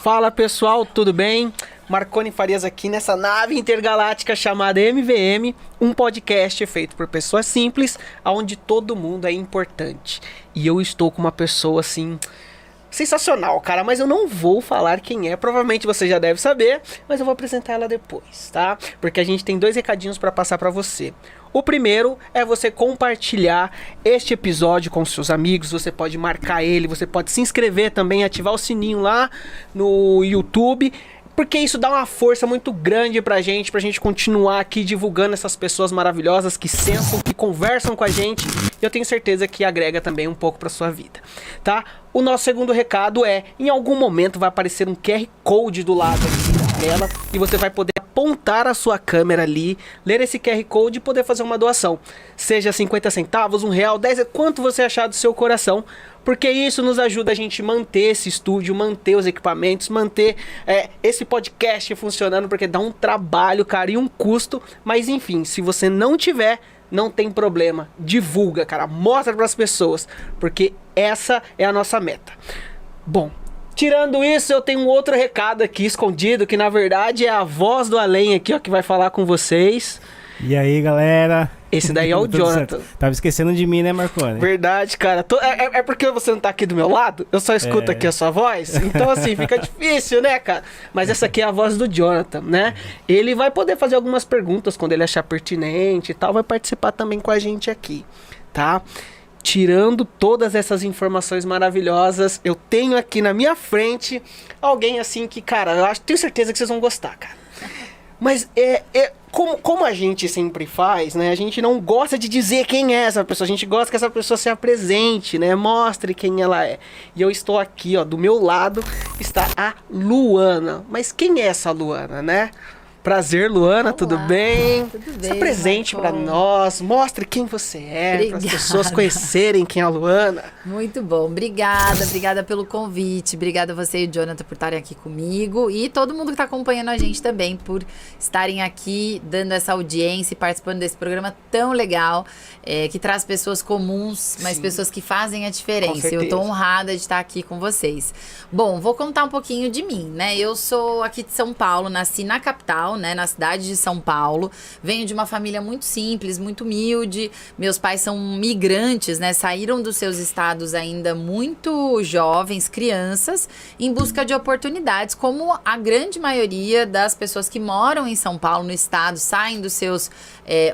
Fala pessoal, tudo bem? Marconi Farias aqui nessa nave intergaláctica chamada MVM, um podcast feito por pessoas simples, onde todo mundo é importante. E eu estou com uma pessoa assim, sensacional, cara, mas eu não vou falar quem é, provavelmente você já deve saber, mas eu vou apresentar ela depois, tá? Porque a gente tem 2 recadinhos para passar para você. O primeiro é você compartilhar este episódio com seus amigos, você pode marcar ele, você pode se inscrever também, ativar o sininho lá no YouTube, porque isso dá uma força muito grande pra gente continuar aqui divulgando essas pessoas maravilhosas que sentam, que conversam com a gente, e eu tenho certeza que agrega também um pouco pra sua vida, tá? O nosso segundo recado é, em algum momento vai aparecer um QR Code do lado aqui da tela, e você vai poder apontar a sua câmera ali, ler esse QR Code e poder fazer uma doação. Seja 50 centavos, R$1, 10, quanto você achar do seu coração, porque isso nos ajuda a gente manter esse estúdio, manter os equipamentos, manter esse podcast funcionando, porque dá um trabalho, cara, e um custo, mas enfim, se você não tiver, não tem problema, divulga, cara, mostra para as pessoas, porque essa é a nossa meta. Bom, tirando isso, eu tenho um outro recado aqui escondido, que na verdade é a voz do além aqui, ó, que vai falar com vocês. E aí, galera? Esse daí é o Jonathan. Tava esquecendo de mim, né, Marconi? Verdade, cara. É porque você não tá aqui do meu lado? Eu só escuto aqui a sua voz? Então, assim, fica difícil, né, cara? Mas essa aqui é a voz do Jonathan, né? Ele vai poder fazer algumas perguntas quando ele achar pertinente e tal. Vai participar também com a gente aqui, tá? Tirando todas essas informações maravilhosas, eu tenho aqui na minha frente alguém assim que, cara, tenho certeza que vocês vão gostar, cara. Mas como a gente sempre faz, né? A gente não gosta de dizer quem é essa pessoa. A gente gosta que essa pessoa se apresente, né? Mostre quem ela é. E eu estou aqui, ó, do meu lado está a Luana. Mas quem é essa Luana, né? Prazer, Luana, olá, tudo bem? Tudo bem, se apresente para nós, mostre quem você é, para as pessoas conhecerem quem é a Luana. Muito bom, obrigada pelo convite, obrigada a você e o Jonathan por estarem aqui comigo e todo mundo que está acompanhando a gente também por estarem aqui dando essa audiência e participando desse programa tão legal, que traz pessoas comuns, mas sim, pessoas que fazem a diferença. Eu estou honrada de estar aqui com vocês. Bom, vou contar um pouquinho de mim, né? Eu sou aqui de São Paulo, nasci na capital, né, na cidade de São Paulo. Venho de uma família muito simples, muito humilde. Meus pais são migrantes, né? Saíram dos seus estados ainda muito jovens, crianças, em busca de oportunidades, como a grande maioria das pessoas que moram em São Paulo, no estado, saem dos seus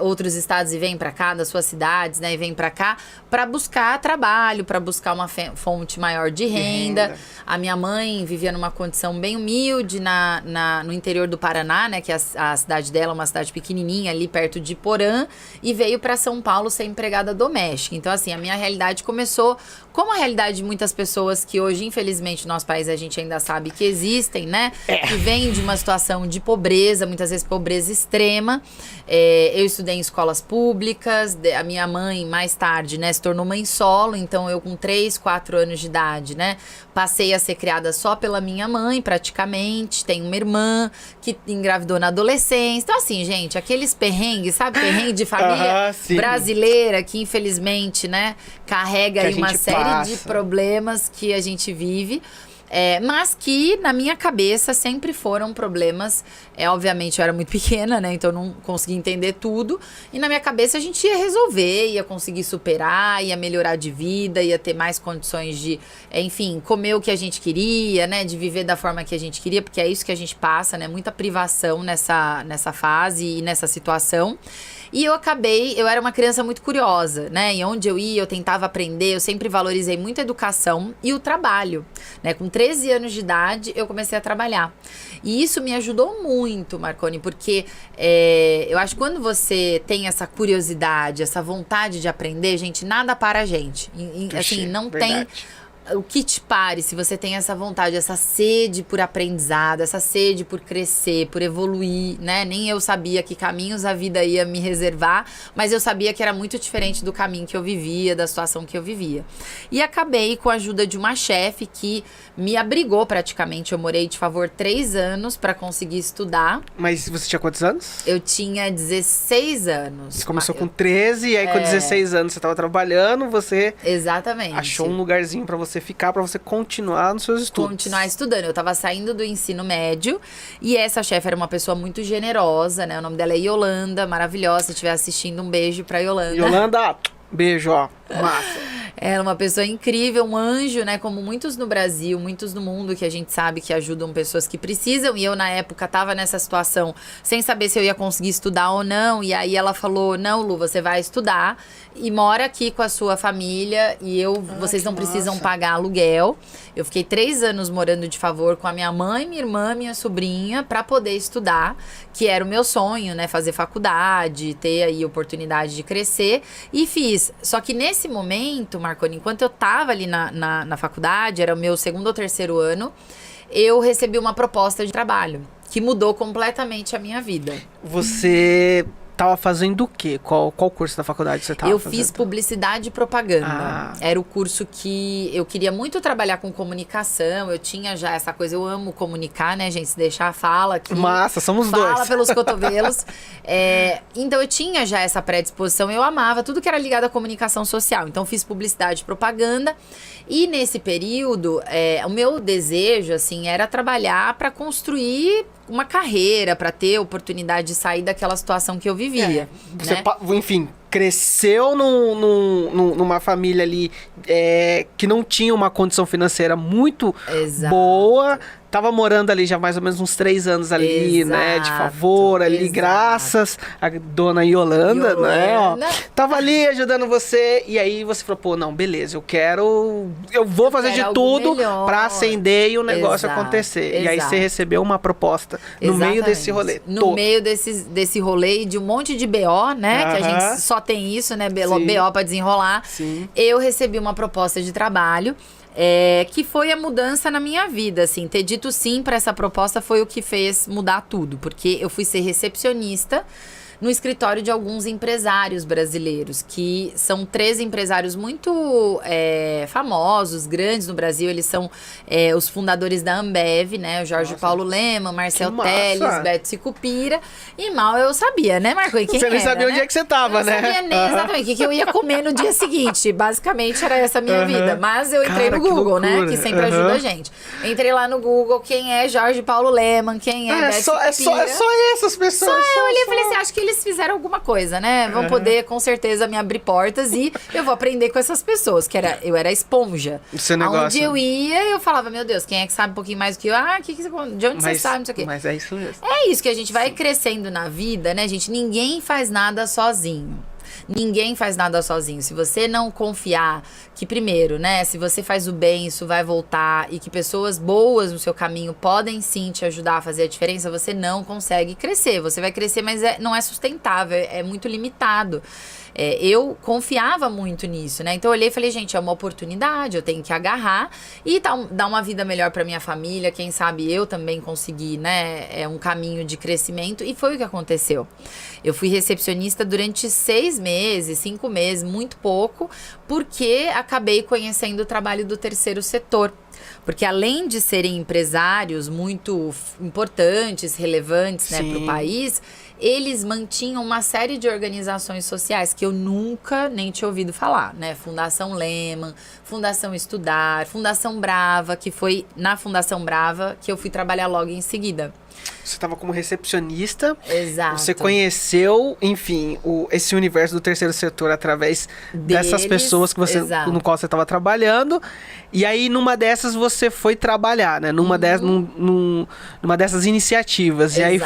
outros estados e vêm para cá, das suas cidades, né? E vêm para cá para buscar trabalho, para buscar uma fonte maior de renda. A minha mãe vivia numa condição bem humilde no interior do Paraná, né? Que a cidade dela é uma cidade pequenininha ali perto de Porã, e veio para São Paulo ser empregada doméstica. Então, assim, a minha realidade começou como a realidade de muitas pessoas que hoje, infelizmente, no nosso país a gente ainda sabe que existem, né? Que vêm de uma situação de pobreza, muitas vezes pobreza extrema. Eu estudei em escolas públicas, a minha mãe, mais tarde, né, se tornou mãe solo, então eu com 3, 4 anos de idade, né, passei a ser criada só pela minha mãe, praticamente. Tenho uma irmã que engravidou na adolescência. Então, assim, gente, aqueles perrengues, sabe? Perrengue de família brasileira que, infelizmente, né, carrega aí uma série de problemas que a gente vive. Mas que na minha cabeça sempre foram problemas. Obviamente eu era muito pequena, né? Então eu não conseguia entender tudo. E na minha cabeça a gente ia resolver, ia conseguir superar, ia melhorar de vida, ia ter mais condições de, enfim, comer o que a gente queria, né? De viver da forma que a gente queria, porque é isso que a gente passa, né? Muita privação nessa fase e nessa situação. E eu era uma criança muito curiosa, né? E onde eu ia, eu tentava aprender, eu sempre valorizei muito a educação e o trabalho, né? Com 13 anos de idade, eu comecei a trabalhar. E isso me ajudou muito, Marconi, porque eu acho que quando você tem essa curiosidade, essa vontade de aprender, gente, nada para a gente. Assim, não tem o que te pare se você tem essa vontade, essa sede por aprendizado, essa sede por crescer, por evoluir, né? Nem eu sabia que caminhos a vida ia me reservar, mas eu sabia que era muito diferente do caminho que eu vivia, da situação que eu vivia. E acabei com a ajuda de uma chefe que me abrigou praticamente. Eu morei de favor 3 anos para conseguir estudar. Mas você tinha quantos anos? Eu tinha 16 anos. Você começou com 13 e aí com 16 anos você estava trabalhando, você exatamente achou um lugarzinho para você você ficar, pra você continuar nos seus estudos. Continuar estudando. Eu tava saindo do ensino médio e essa chefe era uma pessoa muito generosa, né? O nome dela é Yolanda, maravilhosa. Se estiver assistindo, um beijo pra Yolanda. Yolanda, beijo, ó. Massa. Ela é uma pessoa incrível, um anjo, né? Como muitos no Brasil, muitos no mundo que a gente sabe que ajudam pessoas que precisam. E eu, na época, tava nessa situação sem saber se eu ia conseguir estudar ou não. E aí ela falou, não, Lu, você vai estudar e mora aqui com a sua família e vocês não precisam pagar aluguel. Eu fiquei 3 anos morando de favor com a minha mãe, minha irmã, minha sobrinha, pra poder estudar, que era o meu sonho, né? Fazer faculdade, ter aí oportunidade de crescer. E fiz. Só que nesse momento, Marconi, enquanto eu tava ali na faculdade, era o meu 2º ou 3º ano, eu recebi uma proposta de trabalho que mudou completamente a minha vida. Você tava fazendo o quê? Qual curso da faculdade você tava fazendo? Eu fiz publicidade e propaganda. Era o curso que eu queria muito trabalhar com comunicação. Eu tinha já essa coisa, eu amo comunicar, né, gente? Se deixar, fala aqui. Massa, somos dois. Fala pelos cotovelos. Então eu tinha já essa predisposição. Eu amava tudo que era ligado à comunicação social. Então fiz publicidade e propaganda. E nesse período, o meu desejo, assim, era trabalhar para construir uma carreira, para ter oportunidade de sair daquela situação que eu vivia. Você, né? enfim, cresceu numa família ali que não tinha uma condição financeira muito boa. Tava morando ali já mais ou menos uns 3 anos ali, né? De favor, ali, graças a dona Yolanda, né? Ó, tava ali ajudando você. E aí você falou, pô, não, beleza, eu vou fazer de tudo pra acender e o negócio acontecer. E aí você recebeu uma proposta no meio desse rolê. No meio desse rolê de um monte de BO, né? Que a gente só tem isso, né? BO pra desenrolar. Sim. Eu recebi uma proposta de trabalho. Que foi a mudança na minha vida, assim. Ter dito sim para essa proposta foi o que fez mudar tudo. Porque eu fui ser recepcionista no escritório de alguns empresários brasileiros, que são 3 empresários muito famosos, grandes no Brasil. Eles são os fundadores da Ambev, né? O Jorge Paulo Lema, Marcel Telles, Beto Sicupira. E mal eu sabia, né, Marconi? Quem você não sabia onde é que você tava, né? Eu não sabia nem exatamente o que eu ia comer no dia seguinte. Basicamente era essa a minha vida. Mas eu entrei no Google, né? Que sempre ajuda a gente. Entrei lá no Google, quem é Jorge Paulo Leman, quem é Beto Sicupira. É só essas pessoas. Eu olhei e falei assim, acho que eles fizeram alguma coisa, né? Vão poder, com certeza, me abrir portas e eu vou aprender com essas pessoas, eu era esponja. Esse negócio. Onde eu ia, eu falava, meu Deus, quem é que sabe um pouquinho mais do que eu? De onde você sabe, não sei o quê. Mas é isso mesmo. É isso que a gente vai crescendo na vida, né, gente? Ninguém faz nada sozinho. Ninguém faz nada sozinho. Se você não confiar que, primeiro, né, se você faz o bem, isso vai voltar e que pessoas boas no seu caminho podem sim te ajudar a fazer a diferença, você não consegue crescer. Você vai crescer, mas não é sustentável, é muito limitado. Eu confiava muito nisso, né? Então eu olhei e falei, gente, é uma oportunidade, eu tenho que agarrar e dar uma vida melhor pra minha família, quem sabe eu também conseguir, né? Um caminho de crescimento, e foi o que aconteceu. Eu fui recepcionista durante 6 meses, 5 meses, muito pouco, porque acabei conhecendo o trabalho do terceiro setor. Porque além de serem empresários muito importantes, relevantes, né, para o país, eles mantinham uma série de organizações sociais que eu nunca nem tinha ouvido falar, né? Fundação Lehman, Fundação Estudar, Fundação Brava, que foi na Fundação Brava que eu fui trabalhar logo em seguida. Você estava como recepcionista. Exato. Você conheceu, enfim, esse universo do terceiro setor através dessas pessoas que no qual você estava trabalhando. E aí, numa dessas, você foi trabalhar, né? Numa dessas iniciativas. E aí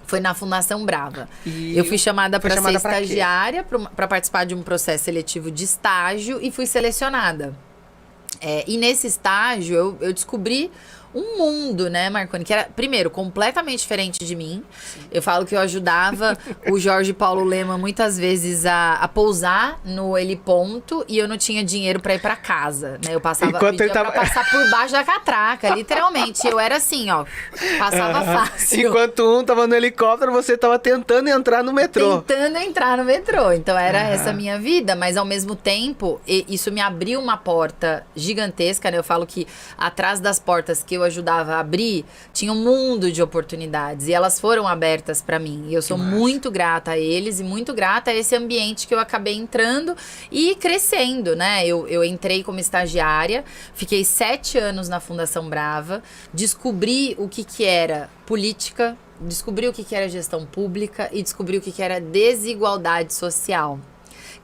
Foi na Fundação Brava. Eu fui chamada para ser estagiária, para participar de um processo seletivo de estágio e fui selecionada. E nesse estágio, eu descobri um mundo, né, Marconi, que era, primeiro, completamente diferente de mim. Sim. Eu falo que eu ajudava o Jorge Paulo Lema muitas vezes a pousar no heliponto e eu não tinha dinheiro pra ir pra casa, né? Eu pedia pra passar por baixo da catraca, literalmente. Eu era assim, ó, passava fácil. Enquanto um tava no helicóptero, você tava tentando entrar no metrô. Tentando entrar no metrô. Então era essa a minha vida, mas ao mesmo tempo, isso me abriu uma porta gigantesca, né? Eu falo que atrás das portas que eu eu ajudava a abrir, tinha um mundo de oportunidades. E elas foram abertas para mim. E eu sou muito grata a eles e muito grata a esse ambiente que eu acabei entrando e crescendo, né? Eu entrei como estagiária, fiquei 7 anos na Fundação Brava, descobri o que era política, descobri o que era gestão pública e descobri o que era desigualdade social.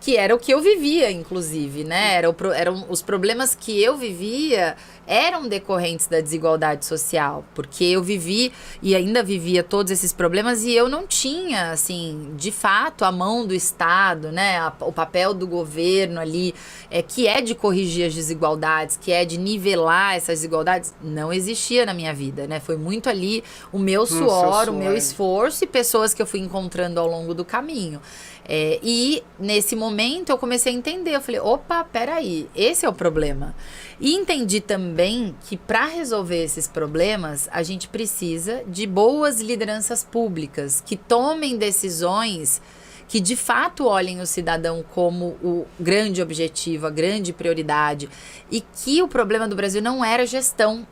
Que era o que eu vivia, inclusive, né? Eram os problemas que eu vivia eram decorrentes da desigualdade social, porque eu vivi e ainda vivia todos esses problemas e eu não tinha, assim, de fato, a mão do Estado, né? O papel do governo ali, que é de corrigir as desigualdades, que é de nivelar essas desigualdades, não existia na minha vida, né? Foi muito ali o meu suor, o meu esforço e pessoas que eu fui encontrando ao longo do caminho. E nesse momento eu comecei a entender, eu falei, opa, peraí, esse é o problema. E entendi também que para resolver esses problemas, a gente precisa de boas lideranças públicas, que tomem decisões que de fato olhem o cidadão como o grande objetivo, a grande prioridade. E que o problema do Brasil não era gestão,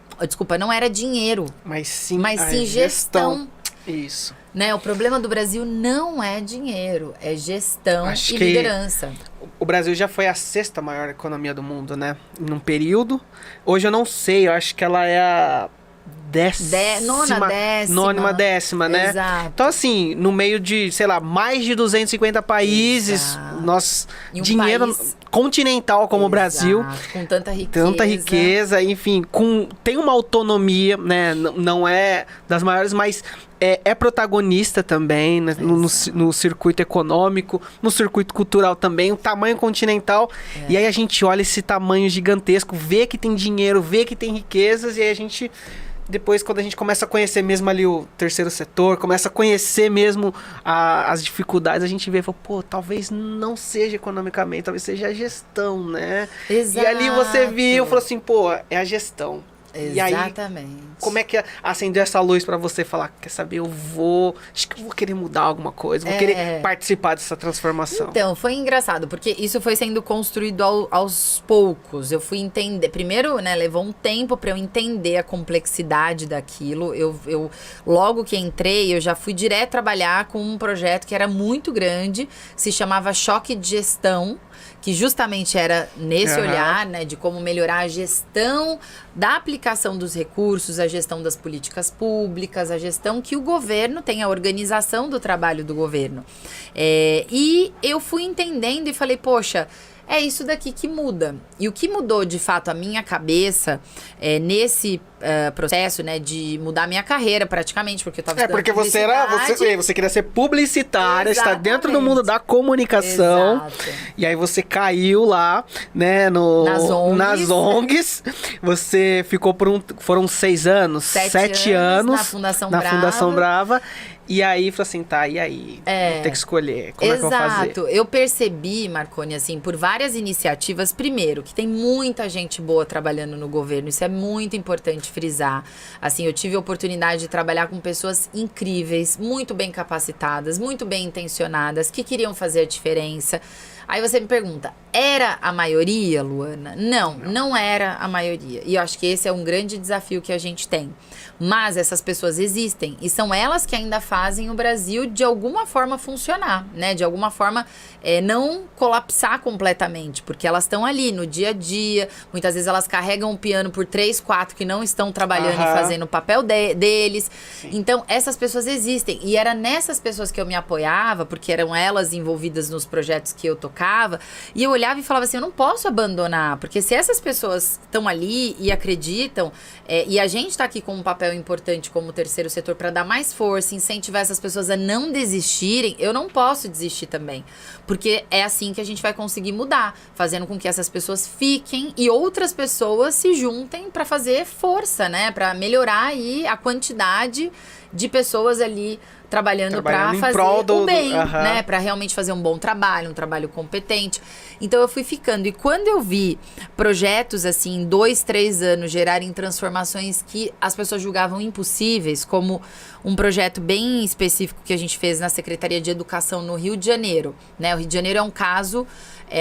não era dinheiro, mas sim gestão. Isso. Né? O problema do Brasil não é dinheiro, é gestão e liderança. O Brasil já foi a 6ª maior economia do mundo, né? Num período. Hoje eu não sei, eu acho que ela é a nona décima, né? Exato. Então, assim, no meio de, sei lá, mais de 250 países, dinheiro continental como o Brasil. Com tanta riqueza. Tanta riqueza, enfim, tem uma autonomia, né? Não é das maiores, mas é protagonista também, né? no circuito econômico, no circuito cultural também, o tamanho continental. E aí a gente olha esse tamanho gigantesco, vê que tem dinheiro, vê que tem riquezas, e aí a gente... Depois, quando a gente começa a conhecer mesmo ali o terceiro setor, começa a conhecer mesmo as dificuldades, a gente vê e fala, pô, talvez não seja economicamente, talvez seja a gestão, né? Exato. E ali você viu e falou assim, pô, é a gestão. Exatamente. E aí, como é que acendeu essa luz pra você falar, quer saber, acho que eu vou querer mudar alguma coisa, vou querer participar dessa transformação. Então, foi engraçado, porque isso foi sendo construído aos poucos. Eu fui entender, primeiro, né, levou um tempo pra eu entender a complexidade daquilo. Eu logo que entrei, eu já fui direto trabalhar com um projeto que era muito grande, que se chamava Choque de Gestão, que justamente era nesse olhar, né, de como melhorar a gestão da aplicação dos recursos, a gestão das políticas públicas, a gestão que o governo tem, a organização do trabalho do governo. E eu fui entendendo e falei, poxa, é isso daqui que muda. E o que mudou, de fato, a minha cabeça nesse processo, né, de mudar a minha carreira praticamente, porque eu estava estudando porque você queria ser publicitária, está dentro do mundo da comunicação. Exato. E aí você caiu lá, né, nas ONGs. Você ficou foram 6 anos, 7 anos na Fundação Brava. E aí, falou assim, tá, e aí? Vou ter que escolher, como é que eu vou fazer? Exato, eu percebi, Marconi, assim, por várias iniciativas, primeiro, que tem muita gente boa trabalhando no governo, isso é muito importante frisar. Assim, eu tive a oportunidade de trabalhar com pessoas incríveis, muito bem capacitadas, muito bem intencionadas, que queriam fazer a diferença. Aí você me pergunta, era a maioria, Luana? Não era a maioria. E eu acho que esse é um grande desafio que a gente tem. Mas essas pessoas existem e são elas que ainda fazem o Brasil de alguma forma funcionar, né? De alguma forma não colapsar completamente, porque elas estão ali no dia a dia. Muitas vezes elas carregam o piano por 3, 4 que não estão trabalhando e fazendo o papel deles. Sim. Então, essas pessoas existem. E era nessas pessoas que eu me apoiava, porque eram elas envolvidas nos projetos que eu tocava. E eu olhava e falava assim, eu não posso abandonar, porque se essas pessoas estão ali e acreditam, e a gente está aqui com um papel importante como terceiro setor para dar mais força, incentivar essas pessoas a não desistirem, eu não posso desistir também. Porque é assim que a gente vai conseguir mudar, fazendo com que essas pessoas fiquem e outras pessoas se juntem para fazer força, né? Para melhorar aí a quantidade de pessoas ali trabalhando para fazer o bem, né? Para realmente fazer um bom trabalho, um trabalho competente. Então eu fui ficando. E quando eu vi projetos assim, em 2, 3 anos, gerarem transformações que as pessoas julgavam impossíveis, como um projeto bem específico que a gente fez na Secretaria de Educação no Rio de Janeiro, né? O Rio de Janeiro é um caso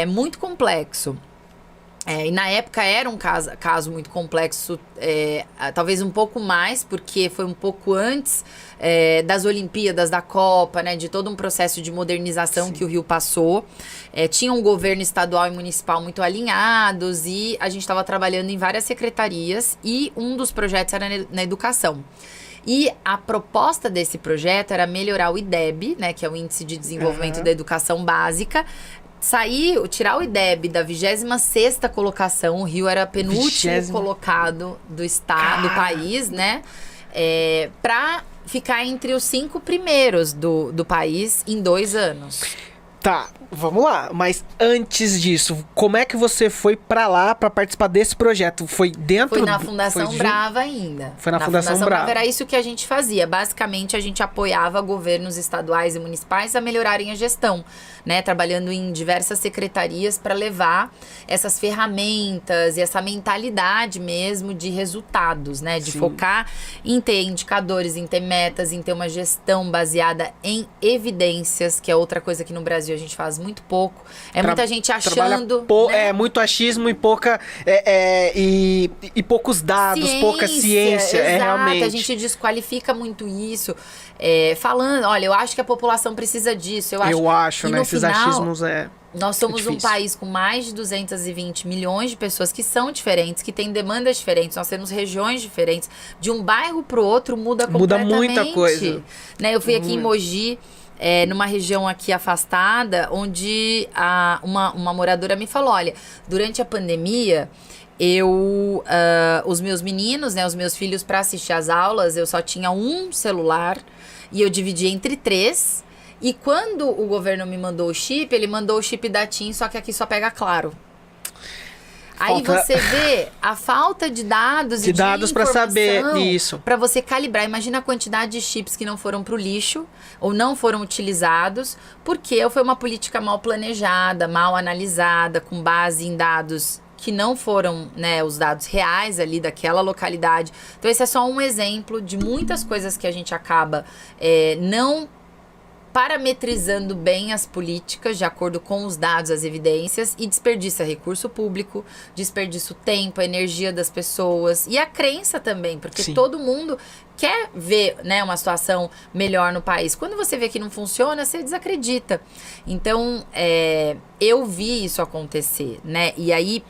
muito complexo. E na época era um caso muito complexo, talvez um pouco mais, porque foi um pouco antes das Olimpíadas, da Copa, né, de todo um processo de modernização que o Rio passou. Tinha um governo estadual e municipal muito alinhados e a gente estava trabalhando em várias secretarias e um dos projetos era na educação. E a proposta desse projeto era melhorar o IDEB, né, que é o Índice de Desenvolvimento da Educação Básica, tirar o IDEB da 26ª colocação, o Rio era penúltimo colocado do estado, do país, né? Pra ficar entre os 5 primeiros do país em 2 anos. Tá, vamos lá. Mas antes disso, como é que você foi pra lá pra participar desse projeto? Foi dentro... Foi na Fundação Brava ainda. Foi na Fundação Brava. Era isso que a gente fazia. Basicamente, a gente apoiava governos estaduais e municipais a melhorarem a gestão, né? Trabalhando em diversas secretarias para levar essas ferramentas e essa mentalidade mesmo de resultados, né? De focar em ter indicadores, em ter metas, em ter uma gestão baseada em evidências, que é outra coisa que no Brasil a gente faz muito pouco. Muita gente achando... né? Muito achismo e pouca... e poucos dados, pouca ciência. Exato, Realmente. A gente desqualifica muito isso. Falando, olha, eu acho que a população precisa disso. Eu acho, né? Esses achismos nós somos um país com mais de 220 milhões de pessoas que são diferentes, que têm demandas diferentes. Nós temos regiões diferentes. De um bairro pro outro muda completamente. Muda muita coisa. Né? Eu fui aqui em Mogi, numa região aqui afastada, onde uma moradora me falou, olha, durante a pandemia... os meus meninos, né, os meus filhos, para assistir às aulas, eu só tinha um celular e eu dividi entre 3. E quando o governo me mandou o chip, ele mandou o chip da TIM, só que aqui só pega Claro. Aí você vê a falta de dados e de dados para saber isso. Para você calibrar. Imagina a quantidade de chips que não foram para o lixo ou não foram utilizados, porque foi uma política mal planejada, mal analisada, com base em dados que não foram, né, os dados reais ali daquela localidade. Então esse é só um exemplo de muitas coisas que a gente acaba não parametrizando bem as políticas de acordo com os dados, as evidências, e desperdiça recurso público, desperdiça o tempo, a energia das pessoas e a crença também, porque todo mundo quer ver, né, uma situação melhor no país. Quando você vê que não funciona, você desacredita. Então, eu vi isso acontecer, né? E aí,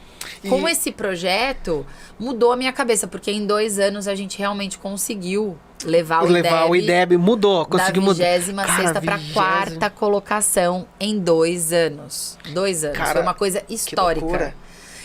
com esse projeto, mudou a minha cabeça, porque em 2 anos a gente realmente conseguiu levar o IDEB conseguiu mudar. Da 26ª para 4ª colocação em 2 anos. 2 anos. Cara, foi uma coisa histórica.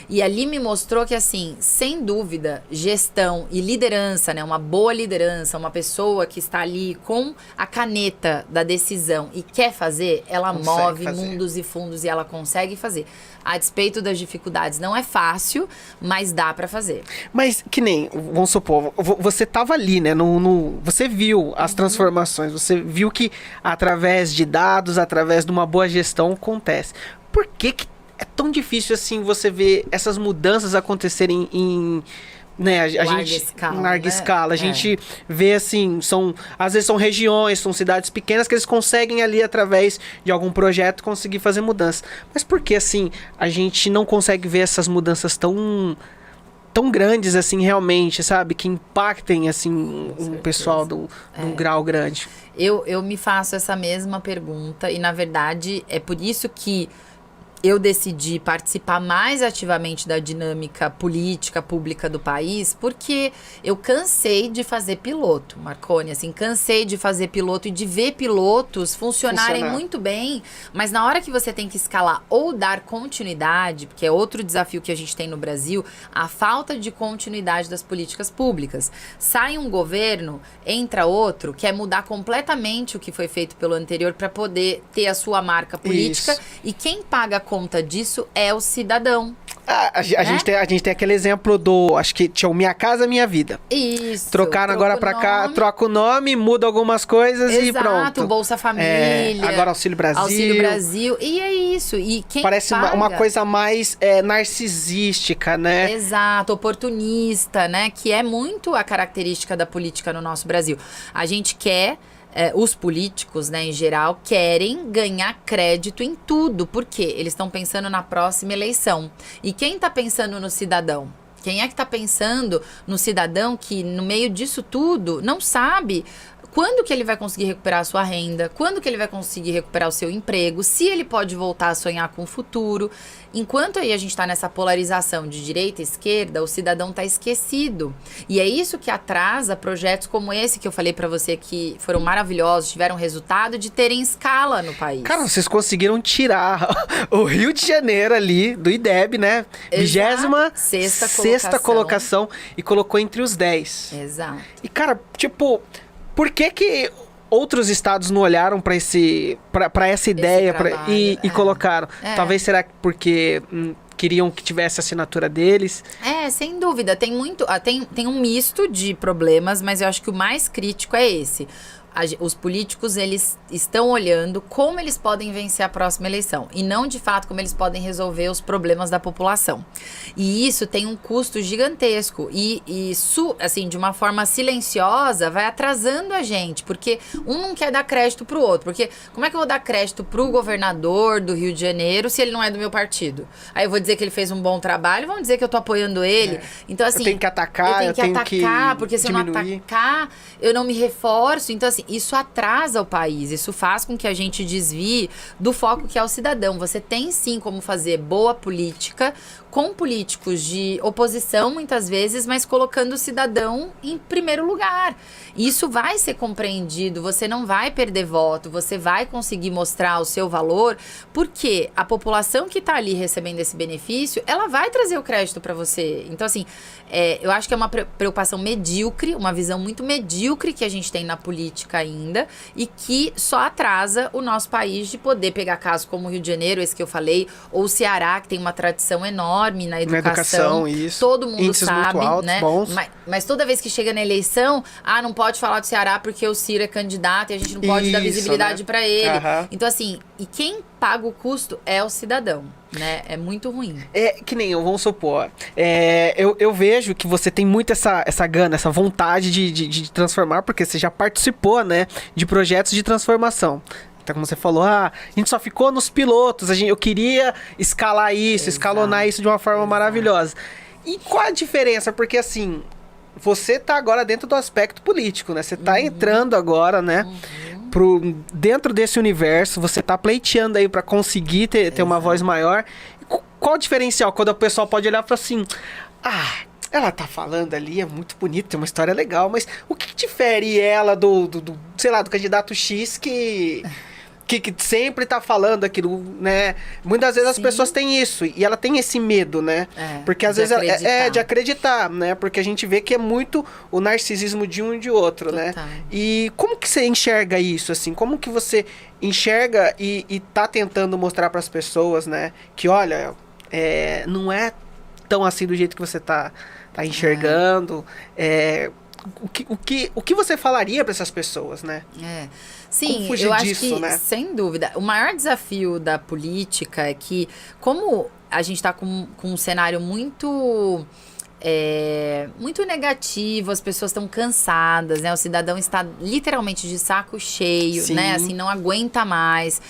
E ali me mostrou que, assim, sem dúvida, gestão e liderança, né? Uma boa liderança, uma pessoa que está ali com a caneta da decisão e quer fazer, ela move mundos e fundos e ela consegue fazer. A despeito das dificuldades, não é fácil, mas dá pra fazer. Mas que nem, vamos supor, você tava ali, né? Você viu as transformações, você viu que através de dados, através de uma boa gestão, acontece. Por que é tão difícil assim você ver essas mudanças acontecerem em larga escala. A gente vê assim, às vezes são regiões, são cidades pequenas que eles conseguem ali através de algum projeto conseguir fazer mudanças. Mas por que assim a gente não consegue ver essas mudanças tão grandes assim realmente, sabe? Que impactem assim um pessoal de um grau grande. Eu me faço essa mesma pergunta e na verdade é por isso que eu decidi participar mais ativamente da dinâmica política pública do país, porque eu cansei de fazer piloto, Marconi, assim, cansei de fazer piloto e de ver pilotos funcionarem muito bem, mas na hora que você tem que escalar ou dar continuidade, porque é outro desafio que a gente tem no Brasil, a falta de continuidade das políticas públicas. Sai um governo, entra outro, quer mudar completamente o que foi feito pelo anterior para poder ter a sua marca política. Isso. E quem paga a conta disso é o cidadão. A gente tem aquele exemplo acho que tinha o Minha Casa Minha Vida. Isso. Trocaram agora pra cá, troca o nome, muda algumas coisas. Exato, e pronto. Exato, Bolsa Família. Agora Auxílio Brasil. Auxílio Brasil. E é isso. E quem parece paga... uma coisa mais narcisística, né? Exato, oportunista, né? Que é muito a característica da política no nosso Brasil. A gente quer os políticos, né, em geral, querem ganhar crédito em tudo. Por quê? Eles estão pensando na próxima eleição. E quem está pensando no cidadão? Quem é que está pensando no cidadão que, no meio disso tudo, não sabe quando que ele vai conseguir recuperar a sua renda, quando que ele vai conseguir recuperar o seu emprego, se ele pode voltar a sonhar com o futuro. Enquanto aí a gente está nessa polarização de direita e esquerda, o cidadão está esquecido. E é isso que atrasa projetos como esse que eu falei para você, que foram maravilhosos, tiveram resultado de terem escala no país. Cara, vocês conseguiram tirar o Rio de Janeiro ali do IDEB, né? Exato. 26ª colocação e colocou entre os 10. Exato. E, cara, tipo, por que outros estados não olharam para essa ideia e colocaram? Talvez será porque queriam que tivesse a assinatura deles? Sem dúvida. Tem muito, tem um misto de problemas, mas eu acho que o mais crítico é esse. Os políticos, eles estão olhando como eles podem vencer a próxima eleição e não, de fato, como eles podem resolver os problemas da população. E isso tem um custo gigantesco e isso, assim, de uma forma silenciosa, vai atrasando a gente, porque um não quer dar crédito pro outro, porque como é que eu vou dar crédito pro governador do Rio de Janeiro se ele não é do meu partido? Aí eu vou dizer que ele fez um bom trabalho, vão dizer que eu tô apoiando ele. Então, assim, eu tenho que atacar, eu tenho que atacar, porque se diminuir. eu não atacar, eu não me reforço. Então, assim, isso atrasa o país, isso faz com que a gente desvie do foco que é o cidadão. Você tem sim como fazer boa política com políticos de oposição, muitas vezes, mas colocando o cidadão em primeiro lugar. Isso vai ser compreendido, você não vai perder voto, você vai conseguir mostrar o seu valor, porque a população que está ali recebendo esse benefício, ela vai trazer o crédito para você. Então, assim, eu acho que é uma preocupação medíocre, uma visão muito medíocre que a gente tem na política ainda, e que só atrasa o nosso país de poder pegar casos como o Rio de Janeiro, esse que eu falei, ou o Ceará, que tem uma tradição enorme na educação, isso. Todo mundo índices sabe, muito altos, né? bons. Mas toda vez que chega na eleição, não pode falar do Ceará porque o Ciro é candidato e a gente não pode dar visibilidade, né, para ele. Então, assim, e quem paga o custo é o cidadão, né? É muito ruim. Que nem eu, vamos supor, eu vejo que você tem muito essa gana, essa vontade de transformar, porque você já participou, né, de projetos de transformação. Então, como você falou, a gente só ficou nos pilotos, eu queria escalar isso, escalonar isso de uma forma maravilhosa. E qual a diferença? Porque, assim, você tá agora dentro do aspecto político, né? Você tá entrando agora, né, dentro desse universo, você tá pleiteando aí pra conseguir ter uma voz maior. Qual o diferencial? Quando o pessoal pode olhar e falar assim, ela tá falando ali, é muito bonito, tem uma história legal, mas o que difere ela do sei lá, do candidato X que sempre tá falando aquilo, né? Muitas vezes as pessoas têm isso, e ela tem esse medo, né? Porque às vezes é de acreditar, né? Porque a gente vê que é muito o narcisismo de um e de outro, né? E como que você enxerga isso, assim? Como que você enxerga e tá tentando mostrar pras pessoas, né? Que, olha, não é tão assim do jeito que você tá enxergando. O que você falaria para essas pessoas, né? Sim, eu acho que, né, sem dúvida, o maior desafio da política é que, como a gente está com um cenário muito negativo, as pessoas estão cansadas, né? O cidadão está literalmente de saco cheio, né? Assim, não aguenta mais.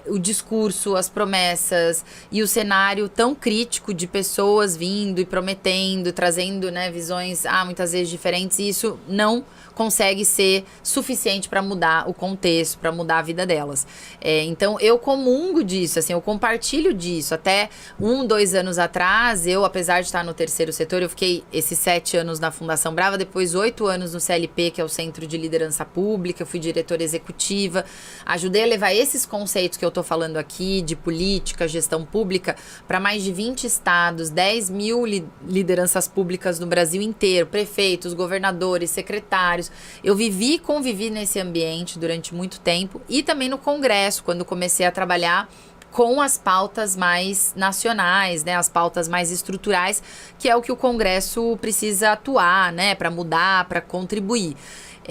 O discurso, as promessas e o cenário tão crítico de pessoas vindo e prometendo, trazendo, né, visões muitas vezes diferentes, e isso não consegue ser suficiente para mudar o contexto, para mudar a vida delas. Então, eu comungo disso, assim, eu compartilho disso. Até 2 anos atrás, eu, apesar de estar no terceiro setor, eu fiquei esses 7 anos na Fundação Brava, depois 8 anos no CLP, que é o Centro de Liderança Pública, eu fui diretora executiva, ajudei a levar esses conceitos que eu tô falando aqui, de política, gestão pública, para mais de 20 estados, 10 mil lideranças públicas no Brasil inteiro, prefeitos, governadores, secretários. Eu vivi e convivi nesse ambiente durante muito tempo, e também no Congresso, quando comecei a trabalhar com as pautas mais nacionais, né, as pautas mais estruturais, que é o que o Congresso precisa atuar, né, para mudar, para contribuir.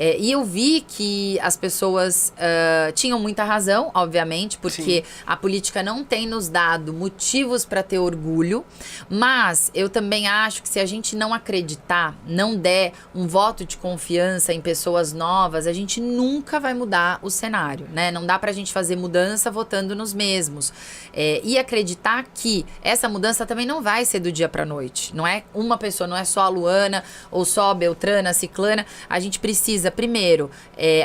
E eu vi que as pessoas tinham muita razão, obviamente, porque a política não tem nos dado motivos para ter orgulho, mas eu também acho que se a gente não acreditar, não der um voto de confiança em pessoas novas, a gente nunca vai mudar o cenário, né? Não dá pra gente fazer mudança votando nos mesmos. E acreditar que essa mudança também não vai ser do dia pra noite. Não é uma pessoa, não é só a Luana ou só a Beltrana, a Ciclana. A gente precisa, primeiro,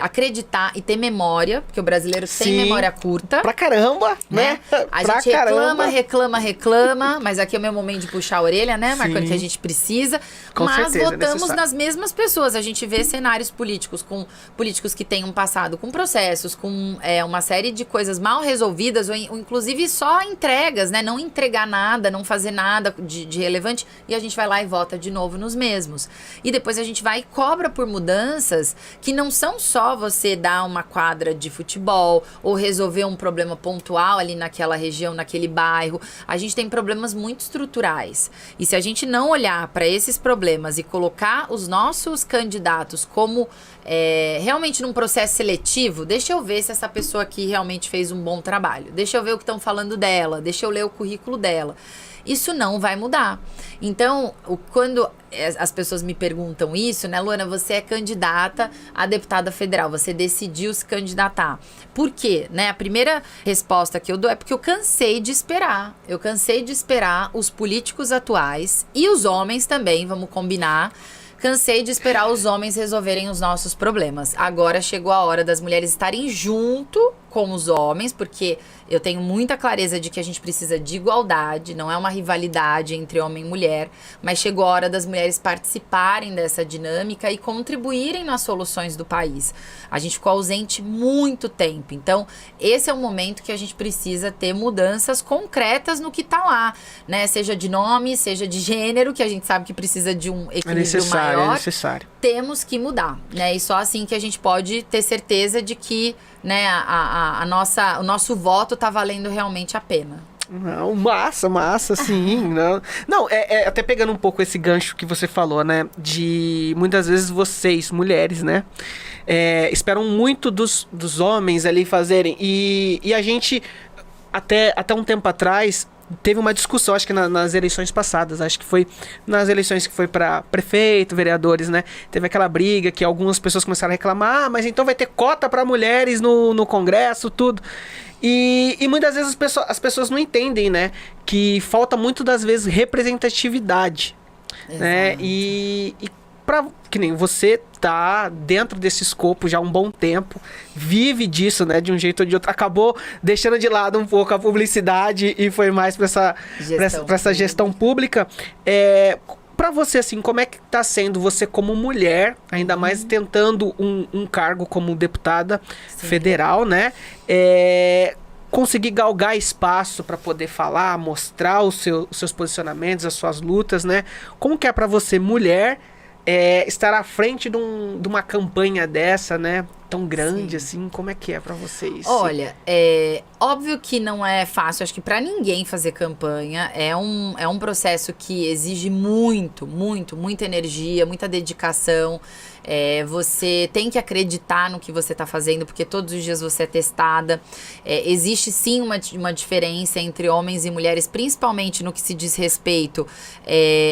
acreditar e ter memória, porque o brasileiro tem memória curta. Pra caramba, né? A gente reclama, mas aqui é o meu momento de puxar a orelha, né, Marconi, que a gente precisa. Com mas certeza, votamos nas mesmas pessoas. A gente vê cenários políticos com políticos que têm um passado com processos, com uma série de coisas mal resolvidas, ou inclusive só entregas, né? Não entregar nada, não fazer nada de relevante, e a gente vai lá e vota de novo nos mesmos. E depois a gente vai e cobra por mudanças que não são só você dar uma quadra de futebol ou resolver um problema pontual ali naquela região, naquele bairro. A gente tem problemas muito estruturais. E se a gente não olhar para esses problemas e colocar os nossos candidatos como realmente num processo seletivo, deixa eu ver se essa pessoa aqui realmente fez um bom trabalho. Deixa eu ver o que estão falando dela. Deixa eu ler o currículo dela. Isso não vai mudar. Então, quando as pessoas me perguntam isso, né, Luana, você é candidata a deputada federal, você decidiu se candidatar. Por quê? Né? A primeira resposta que eu dou é porque eu cansei de esperar. Eu cansei de esperar os políticos atuais e os homens também, vamos combinar. Cansei de esperar os homens resolverem os nossos problemas. Agora chegou a hora das mulheres estarem junto com os homens, porque eu tenho muita clareza de que a gente precisa de igualdade, não é uma rivalidade entre homem e mulher, mas chegou a hora das mulheres participarem dessa dinâmica e contribuírem nas soluções do país. A gente ficou ausente muito tempo, então esse é o momento que a gente precisa ter mudanças concretas no que está lá, né? Seja de nome, seja de gênero, que a gente sabe que precisa de um equilíbrio maior. É necessário. Temos que mudar, né? E só assim que a gente pode ter certeza de que, né, o nosso voto tá valendo realmente a pena. Não, massa, sim. Não, até pegando um pouco esse gancho que você falou, né? De muitas vezes vocês, mulheres, né? Esperam muito dos homens ali fazerem. E a gente, até um tempo atrás, teve uma discussão, acho que nas eleições passadas, acho que foi nas eleições que foi para prefeito, vereadores, né? Teve aquela briga que algumas pessoas começaram a reclamar, mas então vai ter cota para mulheres no Congresso, tudo. E muitas vezes as pessoas não entendem, né? Que falta muito das vezes representatividade. Né? E que nem você tá dentro desse escopo já há um bom tempo, vive disso, né, de um jeito ou de outro, acabou deixando de lado um pouco a publicidade e foi mais para essa gestão pública. Para você, assim, como é que tá sendo você como mulher, ainda mais tentando um cargo como deputada federal, né, conseguir galgar espaço para poder falar, mostrar os seus posicionamentos, as suas lutas, né? Como que é para você, mulher, estar à frente de uma campanha dessa, né? Tão grande assim, como é que é pra vocês? Olha, óbvio que não é fácil, acho que pra ninguém fazer campanha, é um processo que exige muita energia, muita dedicação. Você tem que acreditar no que você tá fazendo, porque todos os dias você é testada. Existe sim uma diferença entre homens e mulheres, principalmente no que se diz respeito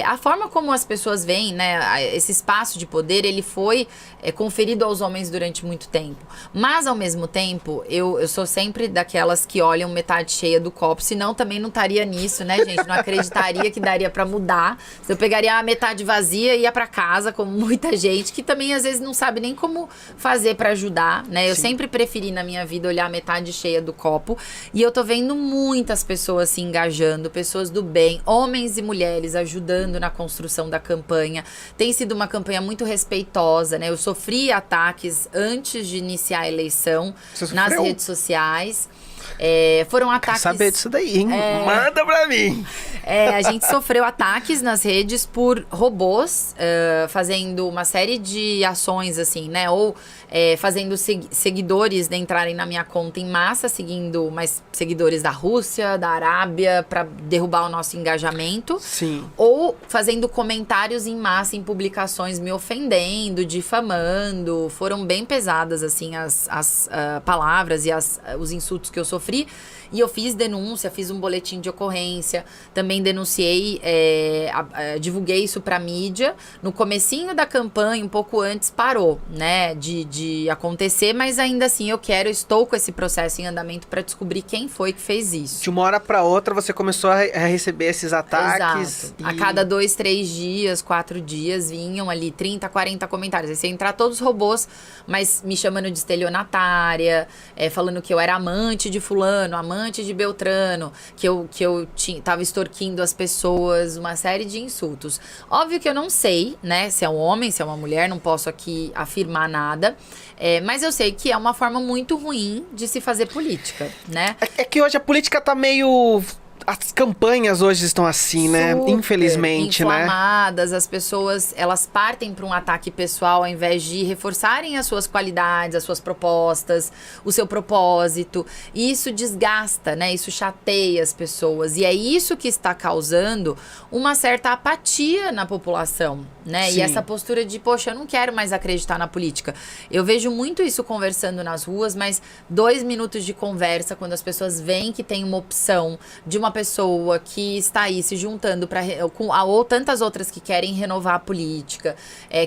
a forma como as pessoas veem, né? Esse espaço de poder, ele foi conferido aos homens durante muito tempo. Mas, ao mesmo tempo, eu sou sempre daquelas que olham metade cheia do copo, senão também não estaria nisso, né, gente? Não acreditaria que daria pra mudar. Se eu pegaria a metade vazia e ia pra casa, como muita gente, que também às vezes não sabe nem como fazer pra ajudar, né? Eu sempre preferi na minha vida olhar a metade cheia do copo. E eu tô vendo muitas pessoas se engajando, pessoas do bem, homens e mulheres ajudando na construção da campanha. Tem sido uma campanha muito respeitosa, né? Eu sofri ataques antes de iniciar a eleição nas redes sociais. Foram ataques... Quero saber disso daí, hein? Manda pra mim! A gente sofreu ataques nas redes por robôs fazendo uma série de ações, assim, né? Ou fazendo seguidores entrarem na minha conta em massa, seguindo mais seguidores da Rússia, da Arábia, para derrubar o nosso engajamento. Sim. Ou fazendo comentários em massa em publicações me ofendendo, difamando. Foram bem pesadas, assim, as palavras e os insultos que eu sofri. E eu fiz denúncia, fiz um boletim de ocorrência, também denunciei, divulguei isso pra mídia. No comecinho da campanha, um pouco antes, parou, né, de acontecer, mas ainda assim estou com esse processo em andamento pra descobrir quem foi que fez isso. De uma hora pra outra, você começou a receber esses ataques. Exato. A cada 2, 3 dias, 4 dias, vinham ali 30, 40 comentários. Aí você entrar todos os robôs, mas me chamando de estelionatária, falando que eu era amante de fulano, amante de Beltrano, que eu tava extorquindo as pessoas, uma série de insultos. Óbvio que eu não sei, né, se é um homem, se é uma mulher, não posso aqui afirmar nada, mas eu sei que é uma forma muito ruim de se fazer política, né? É que hoje a política tá meio... As campanhas hoje estão assim, né? Super Infelizmente, inflamadas, as pessoas, elas partem para um ataque pessoal ao invés de reforçarem as suas qualidades, as suas propostas, o seu propósito. E isso desgasta, né? Isso chateia as pessoas. E é isso que está causando uma certa apatia na população, né? Sim. E essa postura de, poxa, eu não quero mais acreditar na política. Eu vejo muito isso conversando nas ruas, mas 2 minutos de conversa, quando as pessoas veem que tem uma opção de uma pessoa que está aí se juntando ou tantas outras que querem renovar a política,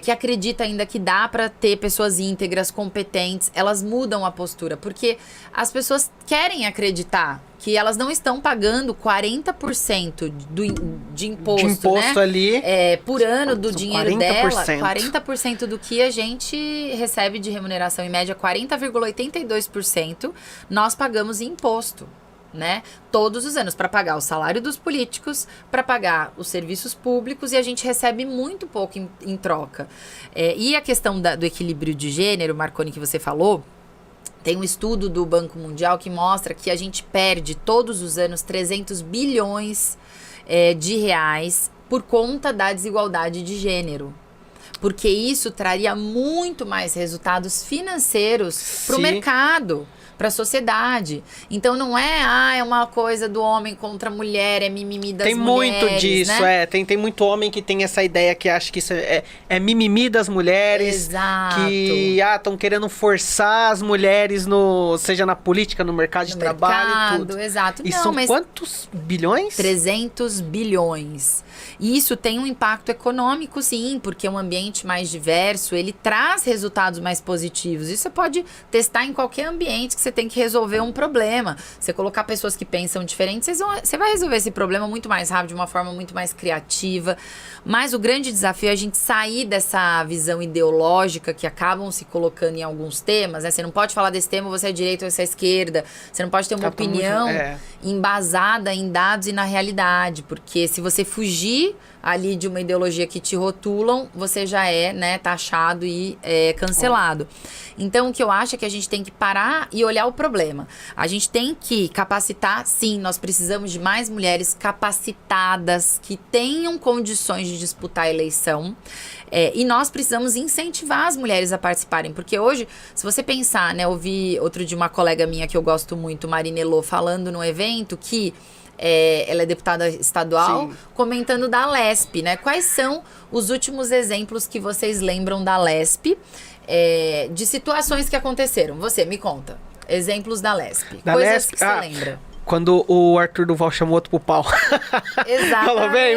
que acredita ainda que dá para ter pessoas íntegras, competentes, elas mudam a postura, porque as pessoas querem acreditar que elas não estão pagando 40% de imposto, né? ali. Por ano do dinheiro 40%. dela, 40% do que a gente recebe de remuneração, em média 40,82%, nós pagamos em imposto, né? Todos os anos, para pagar o salário dos políticos, para pagar os serviços públicos, e a gente recebe muito pouco em troca. E a questão do equilíbrio de gênero, Marconi, que você falou, tem um estudo do Banco Mundial que mostra que a gente perde todos os anos 300 bilhões de reais por conta da desigualdade de gênero. Porque isso traria muito mais resultados financeiros para o mercado, para a sociedade. Então não é uma coisa do homem contra a mulher, é mimimi das tem mulheres. Tem muito disso, né? Tem muito homem que tem essa ideia que acha que isso é mimimi das mulheres. Exato. Que estão querendo forçar as mulheres, seja na política, no mercado de trabalho e tudo. Exato. E são quantos bilhões? 300 bilhões. E isso tem um impacto econômico, sim, porque um ambiente mais diverso, ele traz resultados mais positivos. Isso você pode testar em qualquer ambiente que você tem que resolver um problema. Você colocar pessoas que pensam diferente, você vai resolver esse problema muito mais rápido, de uma forma muito mais criativa. Mas o grande desafio é a gente sair dessa visão ideológica que acabam se colocando em alguns temas, né? Você não pode falar desse tema, você é direita ou você é esquerda. Você não pode ter uma opinião embasada em dados e na realidade, porque se você fugir ali de uma ideologia que te rotulam, você já é, né, taxado e cancelado. Então, o que eu acho é que a gente tem que parar e olhar o problema. A gente tem que capacitar, sim, nós precisamos de mais mulheres capacitadas, que tenham condições de disputar a eleição. E nós precisamos incentivar as mulheres a participarem, porque hoje, se você pensar, né, eu ouvi outro de uma colega minha que eu gosto muito, Marina Elô, falando num evento que ela é deputada estadual, sim, comentando da Lespe, né? Quais são os últimos exemplos que vocês lembram da Lespe, de situações que aconteceram? Você, me conta. Exemplos da Lespe. Coisas que você lembra. Quando o Arthur Duval chamou outro pro pau. Exatamente. Falou bem?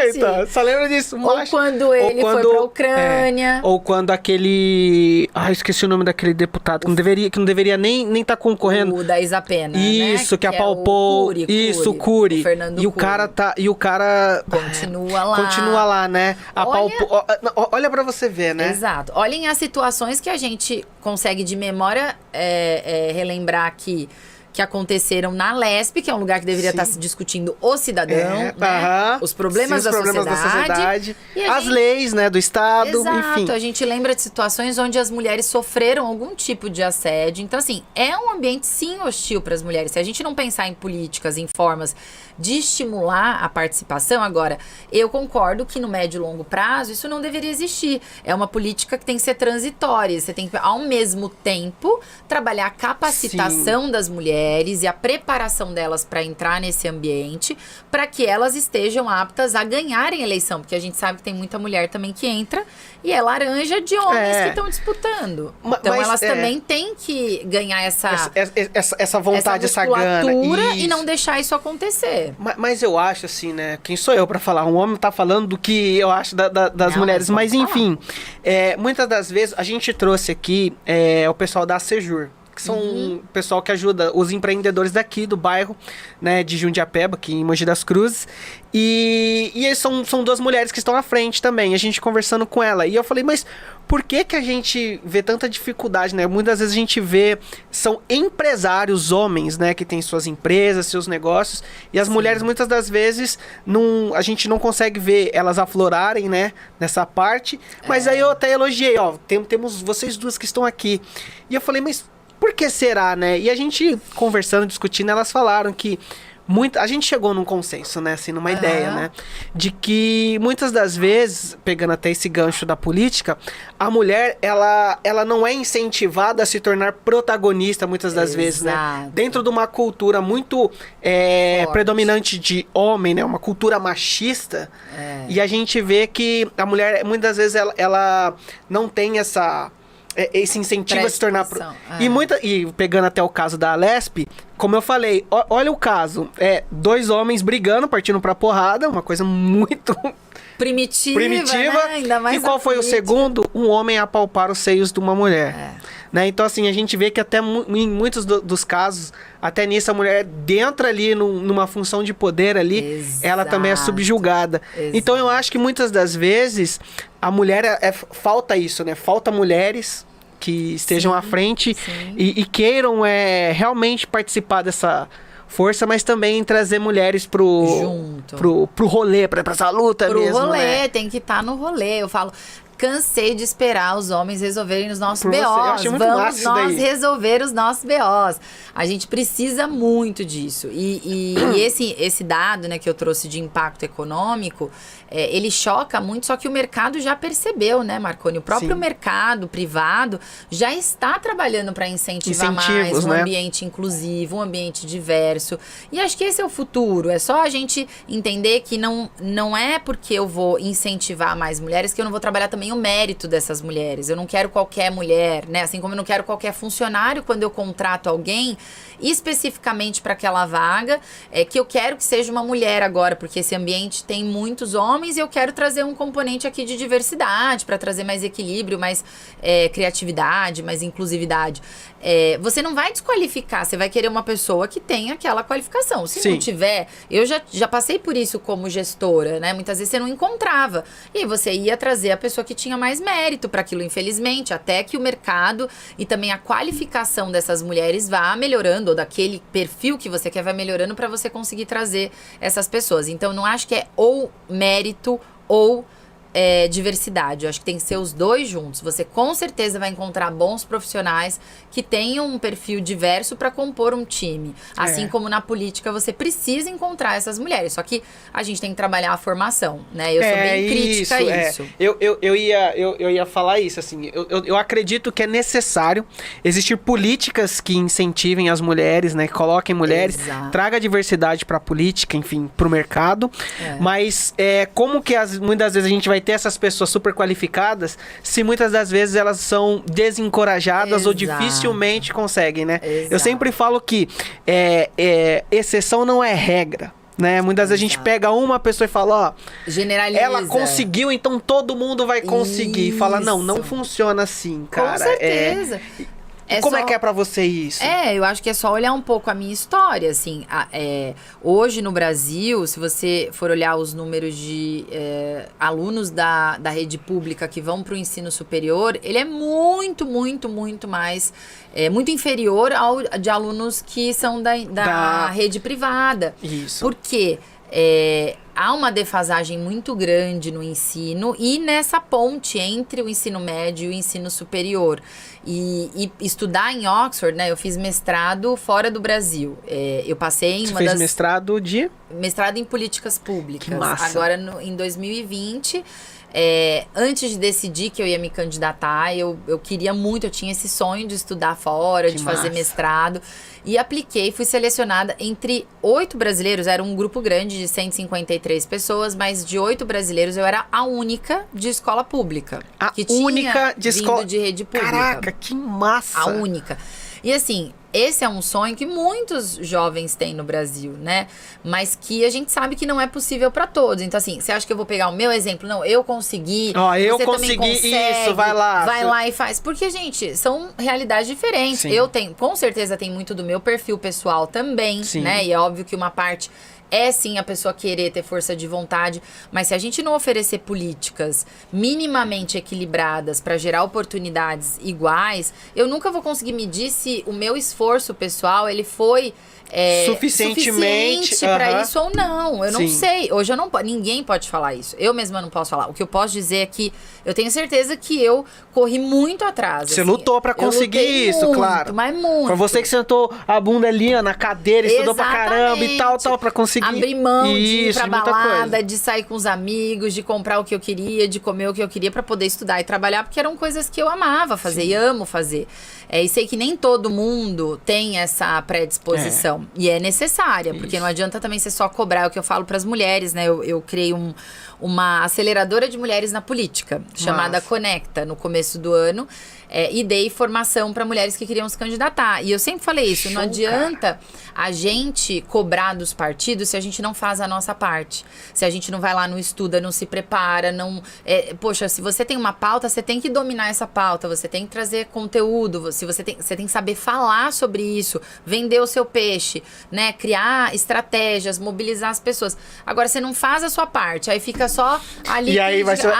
Então, só lembra disso. Ou quando ele foi pra Ucrânia. Ou quando aquele... esqueci o nome daquele deputado. Que não deveria nem tá concorrendo. O da Isapena, isso, né? Que apalpou. O Cury. O Fernando e o cara Continua lá, né? Olha pra você ver, né? Exato. Olhem as situações que a gente consegue de memória relembrar aqui, que aconteceram na Lesp, que é um lugar que deveria estar se discutindo o cidadão, né? Os problemas, Sim, os da, problemas da sociedade. E As leis, né, do Estado, Exato, enfim. a gente lembra de situações onde as mulheres sofreram algum tipo de assédio. Então, assim, é um ambiente, sim, hostil para as mulheres. Se a gente não pensar em políticas, em formas de estimular a participação, agora, eu concordo que no médio e longo prazo isso não deveria existir. É uma política que tem que ser transitória. Você tem que, ao mesmo tempo, trabalhar a capacitação das mulheres e a preparação delas para entrar nesse ambiente, para que elas estejam aptas a ganharem a eleição. Porque a gente sabe que tem muita mulher também que entra e é laranja de homens que estão disputando. Então, elas também têm que ganhar essa vontade, essa gana. E não deixar isso acontecer. Mas eu acho assim, né? Quem sou eu pra falar? Um homem tá falando do que eu acho das mulheres. Mas enfim, muitas das vezes a gente trouxe aqui o pessoal da Sejur, que são o pessoal que ajuda os empreendedores daqui do bairro, né, de Jundiapeba, aqui em Mogi das Cruzes. E eles são duas mulheres que estão à frente também, a gente conversando com ela. E eu falei, mas por que a gente vê tanta dificuldade, né? Muitas vezes a gente vê, são empresários, homens, né, que têm suas empresas, seus negócios, e as mulheres muitas das vezes a gente não consegue ver elas aflorarem, né, nessa parte. Mas aí eu até elogiei, ó, temos vocês duas que estão aqui. E eu falei, mas por que será, né? E a gente conversando, discutindo, elas falaram que a gente chegou num consenso, né, assim, numa ideia, né, de que muitas das vezes, pegando até esse gancho da política, a mulher, ela não é incentivada a se tornar protagonista muitas das vezes, né, dentro de uma cultura muito predominante de homem, né, uma cultura machista, e a gente vê que a mulher, muitas vezes, ela não tem esse incentivo a se tornar... E pegando até o caso da Lesp, como eu falei, olha o caso. Dois homens brigando, partindo pra porrada, uma coisa muito... primitiva. Né? Ainda mais e qual foi o segundo? Um homem apalpar os seios de uma mulher. Né? Então, assim, a gente vê que até em muitos dos casos, até nisso, a mulher dentro ali, numa função de poder ali, ela também é subjugada. Então, eu acho que muitas das vezes, a mulher, falta isso, né? Falta mulheres que estejam à frente e queiram realmente participar dessa força, mas também trazer mulheres pro rolê, pra essa luta mesmo. Pro rolê, né? Tem que estar no rolê. Eu falo, cansei de esperar os homens resolverem os nossos BOs. Vamos nós resolver os nossos BOs. A gente precisa muito disso. E esse dado, né, que eu trouxe de impacto econômico, ele choca muito, só que o mercado já percebeu, né, Marconi? O próprio mercado privado já está trabalhando para incentivar mais um ambiente inclusivo, um ambiente diverso. E acho que esse é o futuro. É só a gente entender que não é porque eu vou incentivar mais mulheres que eu não vou trabalhar também o mérito dessas mulheres. Eu não quero qualquer mulher, né? Assim como eu não quero qualquer funcionário quando eu contrato alguém especificamente para aquela vaga, que eu quero que seja uma mulher agora, porque esse ambiente tem muitos homens e eu quero trazer um componente aqui de diversidade para trazer mais equilíbrio, mais criatividade, mais inclusividade. Você não vai desqualificar, você vai querer uma pessoa que tenha aquela qualificação. Se não tiver, eu já passei por isso como gestora, né? Muitas vezes você não encontrava. E aí você ia trazer a pessoa que tinha mais mérito para aquilo, infelizmente, até que o mercado e também a qualificação dessas mulheres vá melhorando, ou daquele perfil que você quer vai melhorando para você conseguir trazer essas pessoas. Então, não acho que é ou mérito ou diversidade. Eu acho que tem que ser os dois juntos. Você com certeza vai encontrar bons profissionais que tenham um perfil diverso para compor um time. Assim como na política você precisa encontrar essas mulheres. Só que a gente tem que trabalhar a formação, né? Eu sou bem crítica a isso. Eu ia falar isso, assim. Eu acredito que é necessário existir políticas que incentivem as mulheres, né? Que coloquem mulheres, traga diversidade para a política, enfim, para o mercado. Mas como que muitas vezes a gente vai ter essas pessoas super qualificadas se muitas das vezes elas são desencorajadas ou dificilmente conseguem, né? Eu sempre falo que exceção não é regra. Né? Muitas vezes a gente pega uma pessoa e fala, ó, generaliza. Ela conseguiu, então todo mundo vai conseguir. Fala, não funciona assim, cara. Com certeza. Como é que é pra você isso? Eu acho que é só olhar um pouco a minha história, assim. Hoje no Brasil, se você for olhar os números de alunos da rede pública que vão para o ensino superior, ele é muito, muito, muito mais... muito inferior ao de alunos que são da rede privada. Isso. Por quê? Há uma defasagem muito grande no ensino e nessa ponte entre o ensino médio e o ensino superior. E estudar em Oxford, né? Eu fiz mestrado fora do Brasil. Eu passei em Você fez mestrado de? Mestrado em políticas públicas. Que massa. Agora, em 2020... antes de decidir que eu ia me candidatar, eu queria muito, eu tinha esse sonho de estudar fora, de fazer mestrado. E apliquei, fui selecionada entre 8 brasileiros, era um grupo grande de 153 pessoas, mas de 8 brasileiros eu era a única de escola pública. Única de escola de rede pública. Caraca, que massa! A única. E assim, esse é um sonho que muitos jovens têm no Brasil, né? Mas que a gente sabe que não é possível para todos. Então, assim, você acha que eu vou pegar o meu exemplo? Não, eu consegui. Eu você consegui também consegue, isso, vai lá. Vai lá e faz. Porque, gente, são realidades diferentes. Sim. Eu tenho, com certeza, tem muito do meu perfil pessoal também, Sim. né? E é óbvio que uma parte... sim a pessoa querer ter força de vontade, mas se a gente não oferecer políticas minimamente equilibradas para gerar oportunidades iguais, eu nunca vou conseguir medir se o meu esforço pessoal ele foi suficiente para isso ou não. Eu não Sim. sei. Hoje eu não ninguém pode falar isso. Eu mesma não posso falar. O que eu posso dizer é que eu tenho certeza que eu corri muito atrás. Você lutou pra conseguir isso, muito, claro. Mas muito. Foi você que sentou a bunda ali, ó, na cadeira, estudou pra caramba e tal, pra conseguir. Abrir mão de ir isso, pra de muita balada, coisa. de sair com os amigos, de comprar o que eu queria, de comer o que eu queria pra poder estudar e trabalhar, porque eram coisas que eu amava fazer e amo fazer. E sei que nem todo mundo tem essa predisposição. E é necessária, porque não adianta também você só cobrar. É o que eu falo pras mulheres, né? Eu criei uma aceleradora de mulheres na política, chamada Conecta, no começo do ano. E dei formação para mulheres que queriam se candidatar. E eu sempre falei isso, não adianta a gente cobrar dos partidos se a gente não faz a nossa parte. Se a gente não vai lá, não estuda, não se prepara, não... poxa, se você tem uma pauta, você tem que dominar essa pauta, você tem que trazer conteúdo, você tem que saber falar sobre isso, vender o seu peixe, né? Criar estratégias, mobilizar as pessoas. Agora, você não faz a sua parte, aí fica só ali... E aí vai ser... o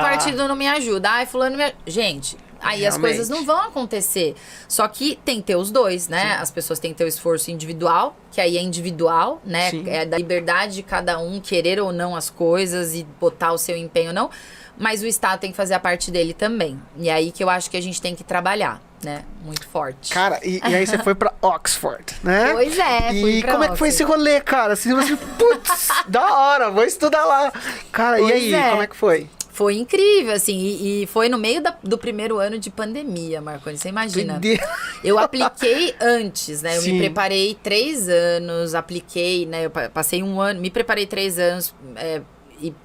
partido não me ajuda, fulano me ajuda. Gente... Aí Realmente. as coisas não vão acontecer. Só que tem que ter os dois, né? Sim. As pessoas têm que ter o esforço individual, que aí é individual, né? Sim. É da liberdade de cada um querer ou não as coisas e botar o seu empenho ou não. Mas o Estado tem que fazer a parte dele também. E é aí que eu acho que a gente tem que trabalhar, né? Muito forte. Cara, e aí você foi pra Oxford, né? Pois é, fui pra como é que foi esse rolê, cara? Assim, você, putz, da hora, vou estudar lá. Cara, Pois e aí, como é que foi? Foi incrível, assim, e foi no meio do primeiro ano de pandemia, Marconi, você imagina. Eu apliquei antes, né? Eu me preparei 3 anos, apliquei, né? Eu passei 1 ano, me preparei 3 anos,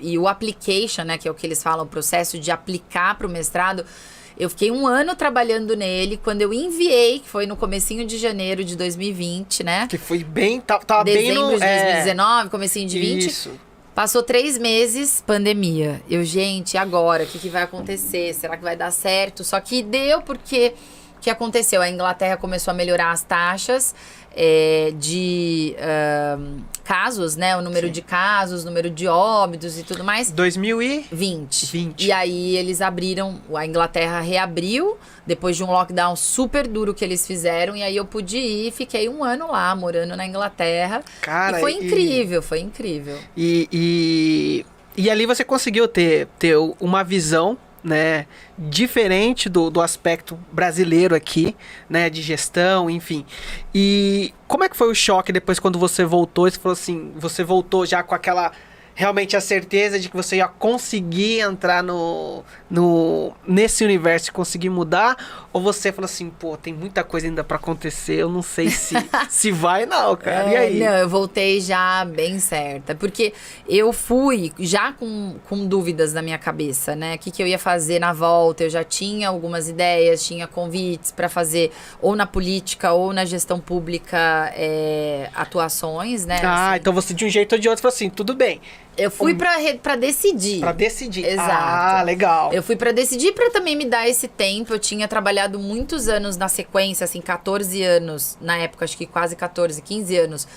e o application, né? Que é o que eles falam, o processo de aplicar para o mestrado. Eu fiquei 1 ano trabalhando nele, quando eu enviei, que foi no comecinho de janeiro de 2020, né? Que foi bem, tava bem no... Dezembro de 2019, comecinho de 20. Isso. Passou 3 meses, pandemia. Gente, e agora? O que vai acontecer? Será que vai dar certo? Só que deu porque... O que aconteceu? A Inglaterra começou a melhorar as taxas de casos, né? O número de casos, número de óbitos e tudo mais. 2020. E aí eles abriram, a Inglaterra reabriu, depois de um lockdown super duro que eles fizeram. E aí eu pude ir, fiquei 1 ano lá, morando na Inglaterra. Cara, e foi incrível, foi incrível. E ali você conseguiu ter uma visão, né, diferente do aspecto brasileiro aqui, né, de gestão, enfim. E como é que foi o choque depois quando você voltou? Você falou assim, você voltou já com aquela realmente a certeza de que você ia conseguir entrar nesse universo e conseguir mudar? Ou você falou assim, pô, tem muita coisa ainda pra acontecer, eu não sei se vai não, cara. E aí? Não, eu voltei já bem certa, porque eu fui já com dúvidas na minha cabeça, né? O que eu ia fazer na volta, eu já tinha algumas ideias, tinha convites pra fazer ou na política ou na gestão pública atuações, né? Ah, assim. então você de um jeito ou de outro falou assim, tudo bem, Eu fui pra decidir. Pra decidir. Exato. Ah, legal. Eu fui pra decidir, pra também me dar esse tempo. Eu tinha trabalhado muitos anos na sequência, assim, 14 anos, na época, acho que quase 14, 15 anos,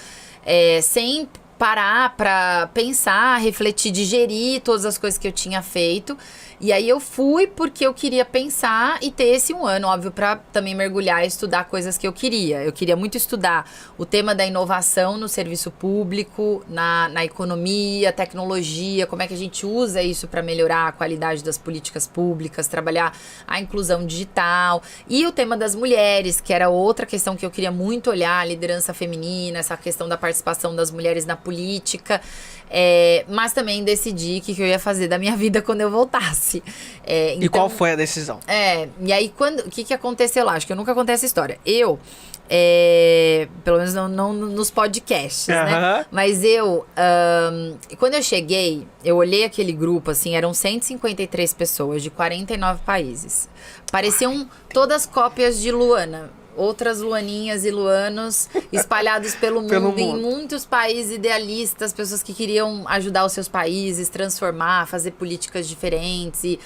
sem parar pra pensar, refletir, digerir todas as coisas que eu tinha feito. E aí eu fui porque eu queria pensar e ter esse um ano, óbvio, pra também mergulhar e estudar coisas que eu queria. Eu queria muito estudar o tema da inovação no serviço público, na economia, tecnologia, como é que a gente usa isso para melhorar a qualidade das políticas públicas, trabalhar a inclusão digital. E o tema das mulheres, que era outra questão que eu queria muito olhar, a liderança feminina, essa questão da participação das mulheres na política. Mas também decidi o que eu ia fazer da minha vida quando eu voltasse. E Então, qual foi a decisão? E aí, o que aconteceu lá? Acho que eu nunca contei essa história. Eu, pelo menos não nos podcasts, né? Mas quando eu cheguei, eu olhei aquele grupo, assim, eram 153 pessoas de 49 países. Pareciam todas cópias de Luana. Outras Luaninhas e Luanos espalhados pelo mundo, em muitos países idealistas, pessoas que queriam ajudar os seus países, transformar, fazer políticas diferentes,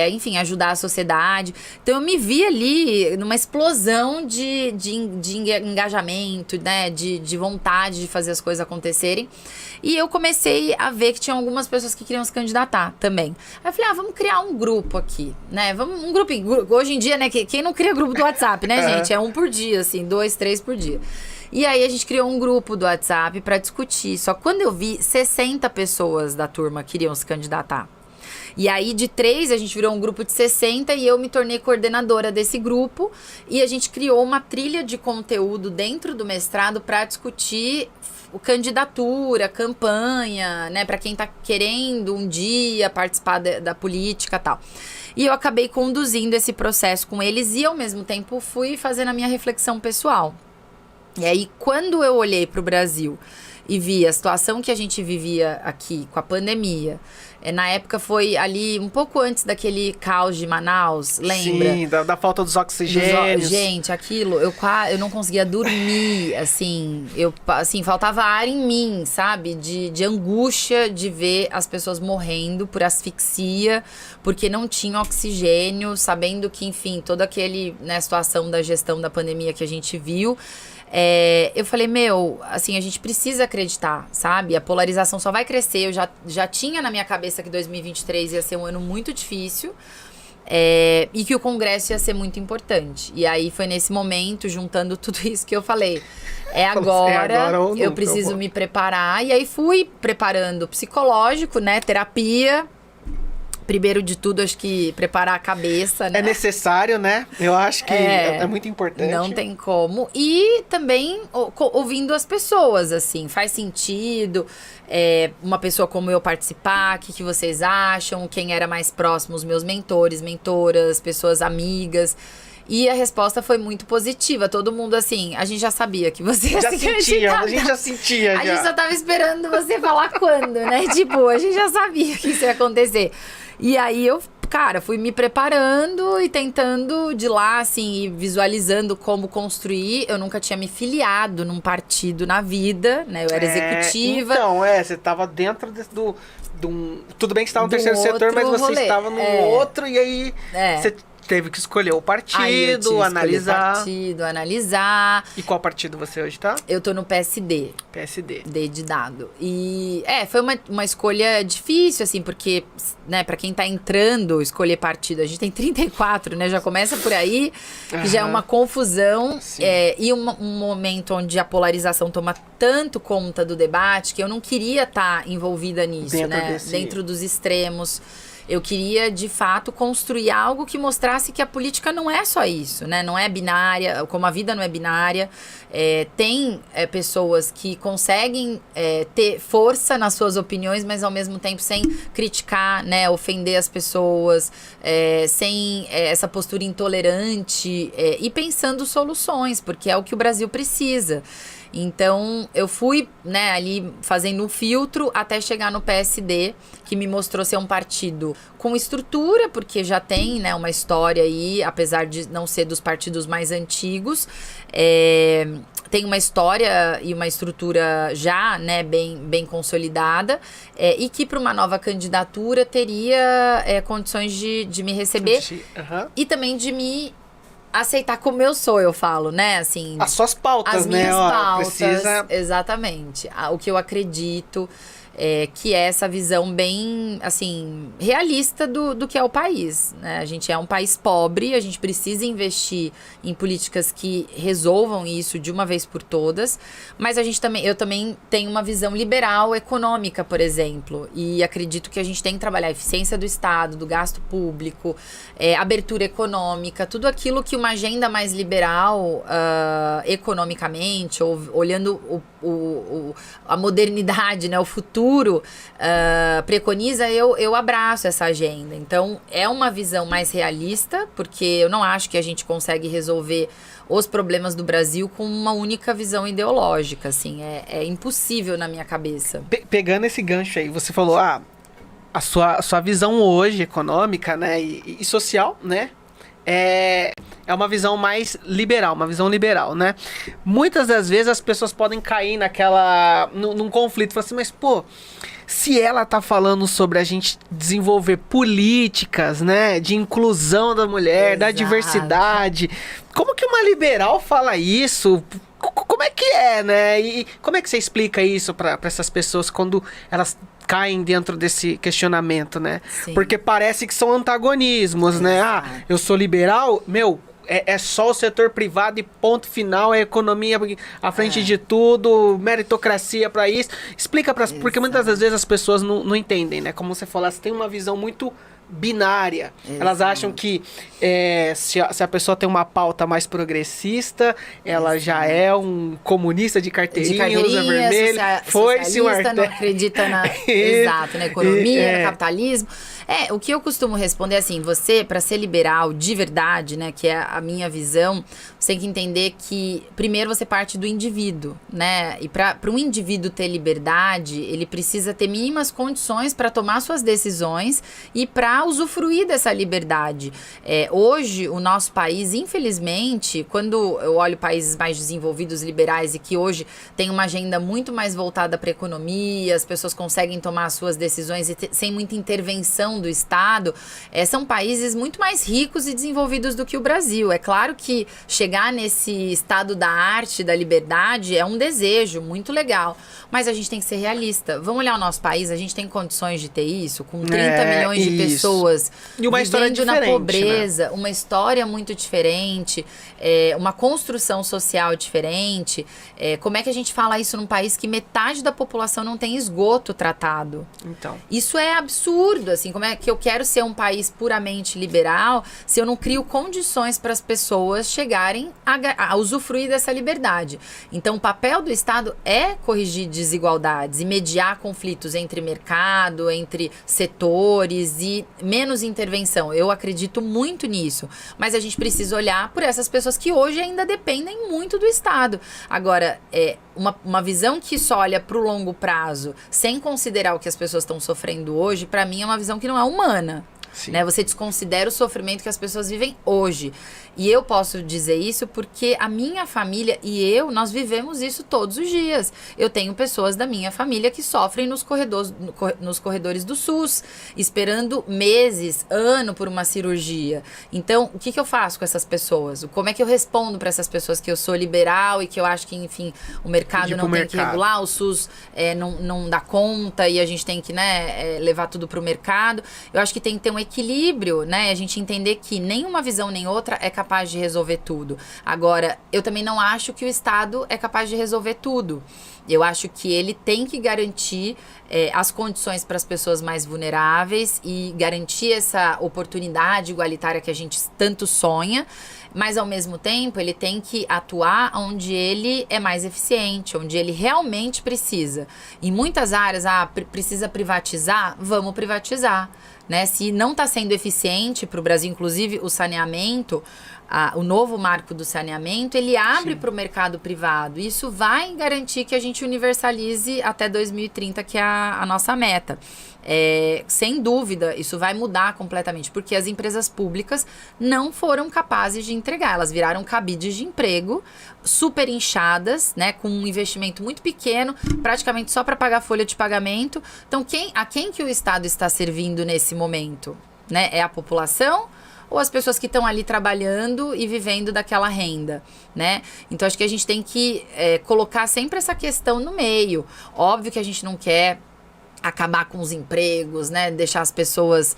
enfim, ajudar a sociedade. Então eu me vi ali numa explosão de engajamento, né, de vontade de fazer as coisas acontecerem. E eu comecei a ver que tinha algumas pessoas que queriam se candidatar também. Aí eu falei, vamos criar um grupo aqui, né? Um grupo. Hoje em dia, né? Quem não cria grupo do WhatsApp, né, gente? É um por dia, assim, 2, 3 por dia. E aí a gente criou um grupo do WhatsApp pra discutir. Só que quando eu vi, 60 pessoas da turma queriam se candidatar. E aí, de 3, a gente virou um grupo de 60 e eu me tornei coordenadora desse grupo. E a gente criou uma trilha de conteúdo dentro do mestrado para discutir candidatura, campanha, né? Para quem tá querendo um dia participar da política e tal. E eu acabei conduzindo esse processo com eles e, ao mesmo tempo, fui fazendo a minha reflexão pessoal. E aí, quando eu olhei para o Brasil e vi a situação que a gente vivia aqui com a pandemia, na época foi ali um pouco antes daquele caos de Manaus, lembra? Sim, da falta dos oxigênios. Gente, aquilo, eu não conseguia dormir, assim, faltava ar em mim, sabe? De angústia de ver as pessoas morrendo por asfixia, porque não tinham oxigênio, sabendo que, enfim, toda aquele, né, situação da gestão da pandemia que a gente viu. Eu falei, assim, a gente precisa acreditar, sabe? A polarização só vai crescer. Eu já tinha na minha cabeça que 2023 ia ser um ano muito difícil e que o Congresso ia ser muito importante. E aí foi nesse momento, juntando tudo isso que eu falei. Agora ou nunca, eu preciso me preparar. E aí fui preparando psicológico, né? Terapia. Primeiro de tudo, acho que preparar a cabeça, né? É necessário, né? Eu acho que é muito importante. Não tem como. E também ouvindo as pessoas, assim. Faz sentido uma pessoa como eu participar? O que vocês acham? Quem era mais próximo? Os meus mentores, mentoras, pessoas amigas. E a resposta foi muito positiva. Todo mundo, assim, a gente já sabia que você ia se candidatar. A gente já sentia. A gente só tava esperando você falar quando, né? Tipo, a gente já sabia que isso ia acontecer. E aí eu, fui me preparando e tentando de lá, assim, e visualizando como construir. Eu nunca tinha me filiado num partido na vida, né? Eu era executiva. Então, você tava dentro do tudo bem que você estava no terceiro setor, mas você estava no outro e aí você teve que escolher o partido, analisar. E qual partido você hoje tá? Eu tô no PSD. PSD. D de dado. E foi uma escolha difícil, assim, porque, né, pra quem tá entrando, escolher partido, a gente tem 34, né? Já começa por aí, que já é uma confusão. E um momento onde a polarização toma tanto conta do debate que eu não queria estar envolvida nisso, dentro dos extremos. Eu queria, de fato, construir algo que mostrasse que a política não é só isso, né? Não é binária, como a vida não é binária. Tem pessoas que conseguem ter força nas suas opiniões, mas ao mesmo tempo sem criticar, né? Ofender as pessoas, sem essa postura intolerante e pensando soluções, porque é o que o Brasil precisa. Então, eu fui, né, ali fazendo um filtro até chegar no PSD, que me mostrou ser um partido com estrutura, porque já tem, né, uma história aí, apesar de não ser dos partidos mais antigos, tem uma história e uma estrutura já, né, bem consolidada, e que para uma nova candidatura teria condições de me receber e também de me aceitar como eu sou, eu falo, né? Assim, as suas pautas, as minhas pautas, precisa... exatamente. O que eu acredito que é essa visão bem, assim, realista do que é o país, né? A gente é um país pobre, a gente precisa investir em políticas que resolvam isso de uma vez por todas, mas eu também tenho uma visão liberal econômica, por exemplo, e acredito que a gente tem que trabalhar a eficiência do Estado, do gasto público, abertura econômica, tudo aquilo que uma agenda mais liberal, economicamente, ou olhando a modernidade, né, o futuro, preconiza, eu abraço essa agenda. Então, é uma visão mais realista, porque eu não acho que a gente consegue resolver os problemas do Brasil com uma única visão ideológica, assim, é impossível na minha cabeça. Pegando esse gancho aí, você falou, a sua visão hoje econômica, né, e social, né, é uma visão mais liberal, uma visão liberal, né? Muitas das vezes as pessoas podem cair num conflito, falar assim, mas pô, se ela tá falando sobre a gente desenvolver políticas, né, de inclusão da mulher, Exato. Da diversidade, como que uma liberal fala isso? Como é que é, né? E como é que você explica isso para essas pessoas quando elas caem dentro desse questionamento, né? Sim. Porque parece que são antagonismos, né? Eu sou liberal, é só o setor privado e ponto final, é a economia à frente de tudo, meritocracia para isso. Explica porque muitas das vezes as pessoas não entendem, né? Como você falou, elas têm uma visão muito binária. Elas acham que se a pessoa tem uma pauta mais progressista, ela já é um comunista de carteirinha, usa vermelho, foi-se um não acredita na exato, na economia, no capitalismo. O que eu costumo responder é assim, você, para ser liberal de verdade, né, que é a minha visão, você tem que entender que primeiro você parte do indivíduo, né? E para um indivíduo ter liberdade, ele precisa ter mínimas condições para tomar suas decisões e para usufruir dessa liberdade. Hoje, o nosso país, infelizmente, quando eu olho países mais desenvolvidos, liberais, e que hoje tem uma agenda muito mais voltada para a economia, as pessoas conseguem tomar suas decisões sem muita intervenção do Estado, são países muito mais ricos e desenvolvidos do que o Brasil. É claro que chegar nesse estado da arte, da liberdade, é um desejo muito legal, mas a gente tem que ser realista. Vamos olhar o nosso país, a gente tem condições de ter isso, com 30 milhões de pessoas e uma história vivendo na diferente, pobreza, né? Uma história muito diferente, uma construção social diferente. Como é que a gente fala isso num país que metade da população não tem esgoto tratado? Então. Isso é absurdo, assim, como é que eu quero ser um país puramente liberal se eu não crio condições para as pessoas chegarem a usufruir dessa liberdade? Então, o papel do Estado é corrigir desigualdades e mediar conflitos entre mercado, entre setores e menos intervenção. Eu acredito muito nisso, mas a gente precisa olhar por essas pessoas que hoje ainda dependem muito do Estado. Agora, uma visão que só olha para o longo prazo, sem considerar o que as pessoas estão sofrendo hoje, para mim é uma visão que não é humana. Né? Você desconsidera o sofrimento que as pessoas vivem hoje. E eu posso dizer isso porque a minha família e nós vivemos isso todos os dias. Eu tenho pessoas da minha família que sofrem nos corredores do SUS, esperando meses, ano por uma cirurgia. Então, o que eu faço com essas pessoas? Como é que eu respondo para essas pessoas que eu sou liberal e que eu acho que, enfim, o mercado não tem que regular, o SUS não dá conta e a gente tem que, né, levar tudo para o mercado? Eu acho que tem que ter um equilíbrio, né? A gente entender que nenhuma visão nem outra é capaz de resolver tudo. Agora, eu também não acho que o Estado é capaz de resolver tudo. Eu acho que ele tem que garantir as condições para as pessoas mais vulneráveis e garantir essa oportunidade igualitária que a gente tanto sonha, mas ao mesmo tempo ele tem que atuar onde ele é mais eficiente, onde ele realmente precisa. Em muitas áreas, precisa privatizar, vamos privatizar. Né? Se não está sendo eficiente para o Brasil, inclusive o saneamento, o novo marco do saneamento, ele abre para o mercado privado. Isso vai garantir que a gente universalize até 2030, que é a nossa meta. Sem dúvida, isso vai mudar completamente, porque as empresas públicas não foram capazes de entregar. Elas viraram cabides de emprego, super inchadas, né, com um investimento muito pequeno, praticamente só para pagar folha de pagamento. Então, a quem que o Estado está servindo nesse momento? Né? É a população ou as pessoas que estão ali trabalhando e vivendo daquela renda, né? Então, acho que a gente tem que colocar sempre essa questão no meio. Óbvio que a gente não quer acabar com os empregos, né? Deixar as pessoas,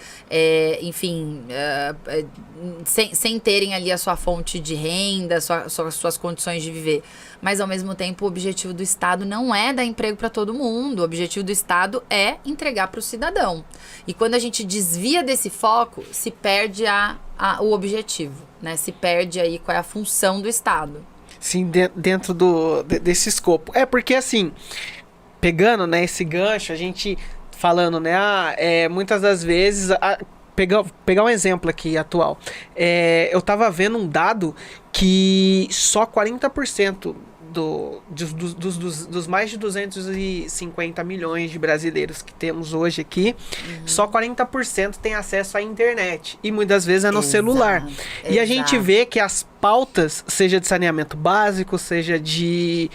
sem terem ali a sua fonte de renda, suas condições de viver. Mas, ao mesmo tempo, o objetivo do Estado não é dar emprego para todo mundo. O objetivo do Estado é entregar para o cidadão. E quando a gente desvia desse foco, se perde o objetivo, né? Se perde aí qual é a função do Estado. Sim, dentro desse escopo. Porque, assim, pegando, né, esse gancho, a gente falando, né, muitas das vezes, pegar um exemplo aqui atual, eu tava vendo um dado que só 40% dos mais de 250 milhões de brasileiros que temos hoje aqui, só 40% tem acesso à internet. E muitas vezes é no celular. E a gente vê que as pautas, seja de saneamento básico, seja de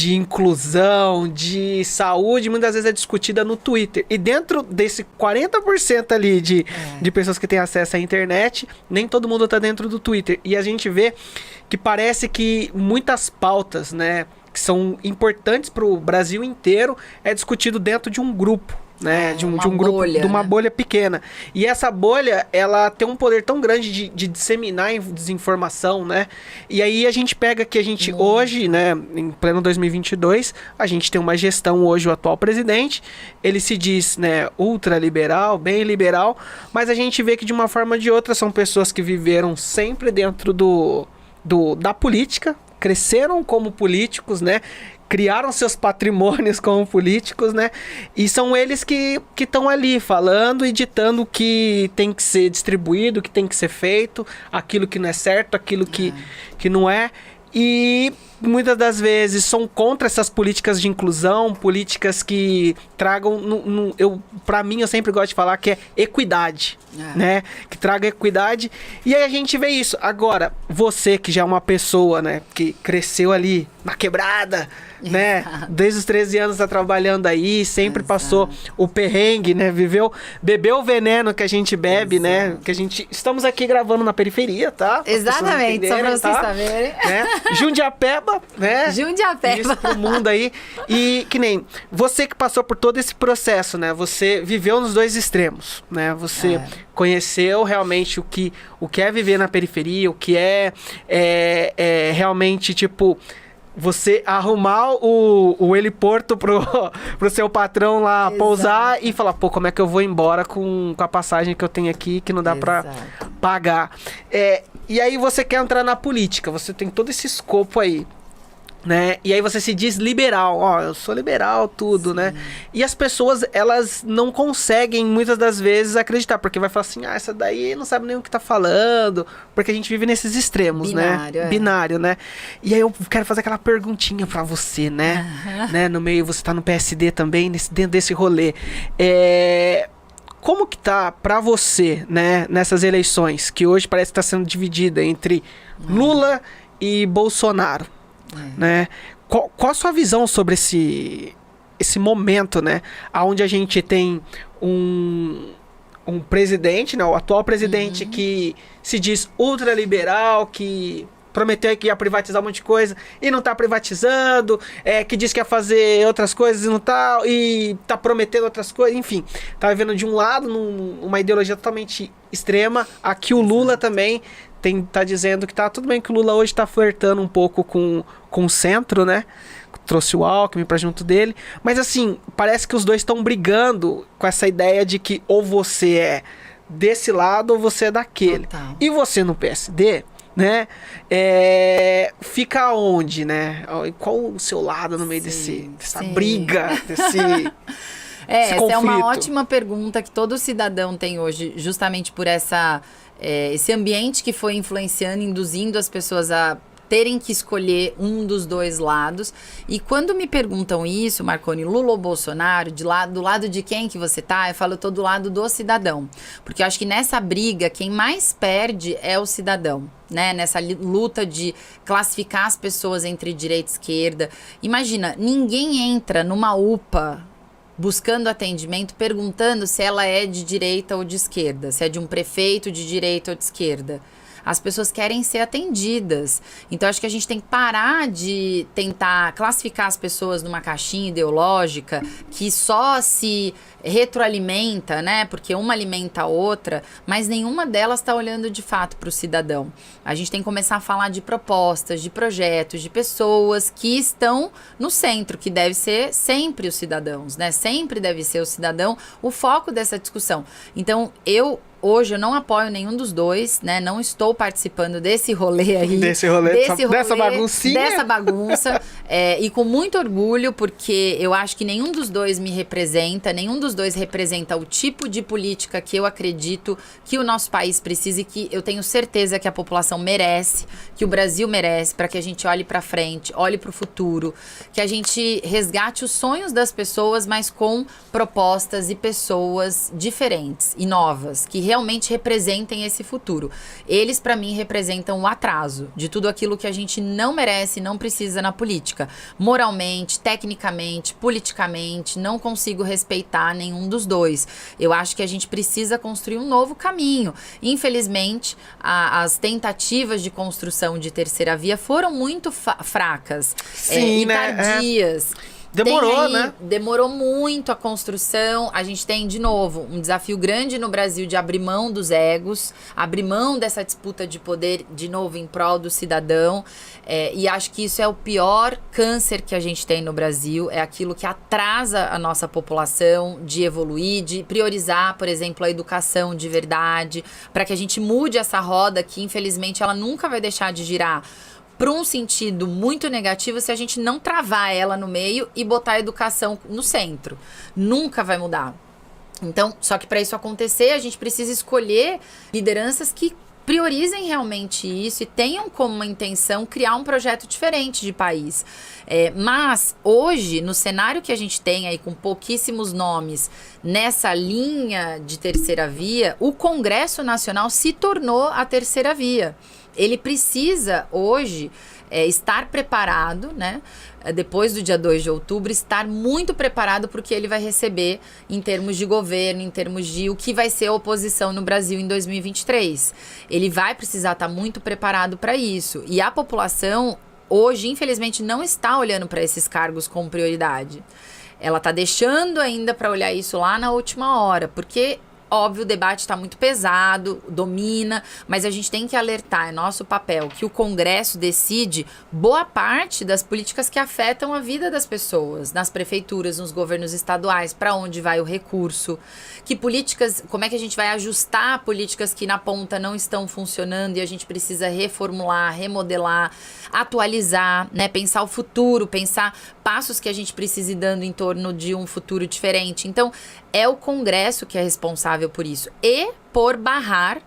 inclusão, de saúde, muitas vezes é discutida no Twitter. E dentro desse 40% ali de pessoas que têm acesso à internet, nem todo mundo está dentro do Twitter. E a gente vê que parece que muitas pautas, né, que são importantes para o Brasil inteiro, é discutido dentro de um grupo, né, de um grupo, bolha, de uma bolha pequena. E essa bolha, ela tem um poder tão grande de disseminar desinformação, né? E aí a gente pega que a gente hoje, né, em pleno 2022, a gente tem uma gestão hoje, o atual presidente, ele se diz, né, ultraliberal, bem liberal, mas a gente vê que de uma forma ou de outra são pessoas que viveram sempre dentro da política, cresceram como políticos, né? Criaram seus patrimônios como políticos, né? E são eles que estão ali falando e ditando o que tem que ser distribuído, o que tem que ser feito, aquilo que não é certo, aquilo que não é. E muitas das vezes são contra essas políticas de inclusão, políticas que tragam, para mim, eu sempre gosto de falar que é equidade, né? Que traga equidade. E aí a gente vê isso. Agora, você que já é uma pessoa, né, que cresceu ali na quebrada, né? Desde os 13 anos tá trabalhando aí, sempre passou o perrengue, né? Bebeu o veneno que a gente bebe, né? Que estamos aqui gravando na periferia, tá? Exatamente, só pra vocês saberem. Né? Jundiapeba, né? Jundiapeba. Isso pro mundo aí. E que nem você que passou por todo esse processo, né? Você viveu nos dois extremos, né? Você conheceu realmente o que é viver na periferia, o que é realmente, tipo, você arrumar o heliporto pro seu patrão lá pousar e falar, pô, como é que eu vou embora com a passagem que eu tenho aqui que não dá pra pagar. E aí você quer entrar na política, você tem todo esse escopo aí, né? E aí você se diz liberal, eu sou liberal, tudo, né? E as pessoas, elas não conseguem muitas das vezes acreditar, porque vai falar assim, essa daí não sabe nem o que tá falando, porque a gente vive nesses extremos, binário, né? Binário, né? E aí eu quero fazer aquela perguntinha pra você, né? Né? No meio, você tá no PSD também, dentro desse rolê. Como que tá pra você, né, nessas eleições, que hoje parece que tá sendo dividida entre Lula e Bolsonaro? Né? Qual a sua visão sobre esse momento, né? Onde a gente tem um presidente, né? O atual presidente que se diz ultraliberal, que prometeu que ia privatizar um monte de coisa e não tá privatizando, que diz que ia fazer outras coisas e não tá, e tá prometendo outras coisas, enfim. Tá vivendo de um lado, uma ideologia totalmente extrema. Aqui o Lula também tá dizendo que tá tudo bem, que o Lula hoje tá flertando um pouco com o centro, né? Trouxe o Alckmin pra junto dele. Mas assim, parece que os dois estão brigando com essa ideia de que ou você é desse lado ou você é daquele. Total. E você no PSD, né? Fica onde, né? Qual o seu lado no meio dessa briga, desse... essa é uma ótima pergunta que todo cidadão tem hoje, justamente por essa esse ambiente que foi influenciando, induzindo as pessoas a terem que escolher um dos dois lados. E quando me perguntam isso, Marconi, Lula ou Bolsonaro, do lado de quem que você tá? Eu falo, eu tô do lado do cidadão. Porque eu acho que nessa briga, quem mais perde é o cidadão, né? Nessa luta de classificar as pessoas entre direita e esquerda. Imagina, ninguém entra numa UPA buscando atendimento, perguntando se ela é de direita ou de esquerda, se é de um prefeito de direita ou de esquerda. As pessoas querem ser atendidas. Então, acho que a gente tem que parar de tentar classificar as pessoas numa caixinha ideológica que só se retroalimenta, né? Porque uma alimenta a outra, mas nenhuma delas está olhando de fato para o cidadão. A gente tem que começar a falar de propostas, de projetos, de pessoas que estão no centro, que deve ser sempre os cidadãos, né? Sempre deve ser o cidadão o foco dessa discussão. Então, hoje eu não apoio nenhum dos dois, né? Não estou participando desse rolê aí. Dessa baguncinha. Dessa bagunça. E com muito orgulho, porque eu acho que nenhum dos dois me representa, nenhum dos dois representa o tipo de política que eu acredito que o nosso país precisa e que eu tenho certeza que a população merece, que o Brasil merece, para que a gente olhe para frente, olhe para o futuro, que a gente resgate os sonhos das pessoas, mas com propostas e pessoas diferentes e novas, que realmente representem esse futuro. Eles, para mim, representam o atraso de tudo aquilo que a gente não merece, não precisa na política. Moralmente, tecnicamente, politicamente, não consigo respeitar nenhum dos dois. Eu acho que a gente precisa construir um novo caminho. Infelizmente, as tentativas de construção de terceira via foram muito fracas. Sim, e tardias. Demorou, né? Demorou muito a construção. A gente tem, de novo, um desafio grande no Brasil de abrir mão dos egos, abrir mão dessa disputa de poder, de novo, em prol do cidadão. E acho que isso é o pior câncer que a gente tem no Brasil. É aquilo que atrasa a nossa população de evoluir, de priorizar, por exemplo, a educação de verdade, para que a gente mude essa roda que, infelizmente, ela nunca vai deixar de girar para um sentido muito negativo se a gente não travar ela no meio e botar a educação no centro. Nunca vai mudar. Então, só que para isso acontecer, a gente precisa escolher lideranças que priorizem realmente isso e tenham como uma intenção criar um projeto diferente de país. Mas hoje, no cenário que a gente tem aí com pouquíssimos nomes nessa linha de terceira via, o Congresso Nacional se tornou a terceira via. Ele precisa hoje estar preparado, né? Depois do dia 2 de outubro, estar muito preparado para o que ele vai receber em termos de governo, em termos de o que vai ser a oposição no Brasil em 2023. Ele vai precisar estar muito preparado para isso. E a população, hoje, infelizmente, não está olhando para esses cargos com prioridade. Ela está deixando ainda para olhar isso lá na última hora, porque óbvio, o debate está muito pesado, domina, mas a gente tem que alertar, é nosso papel, que o Congresso decide boa parte das políticas que afetam a vida das pessoas, nas prefeituras, nos governos estaduais, para onde vai o recurso, que políticas, como é que a gente vai ajustar políticas que na ponta não estão funcionando e a gente precisa reformular, remodelar, atualizar, né, pensar o futuro, pensar passos que a gente precisa ir dando em torno de um futuro diferente. Então, é o Congresso que é responsável por isso. E por barrar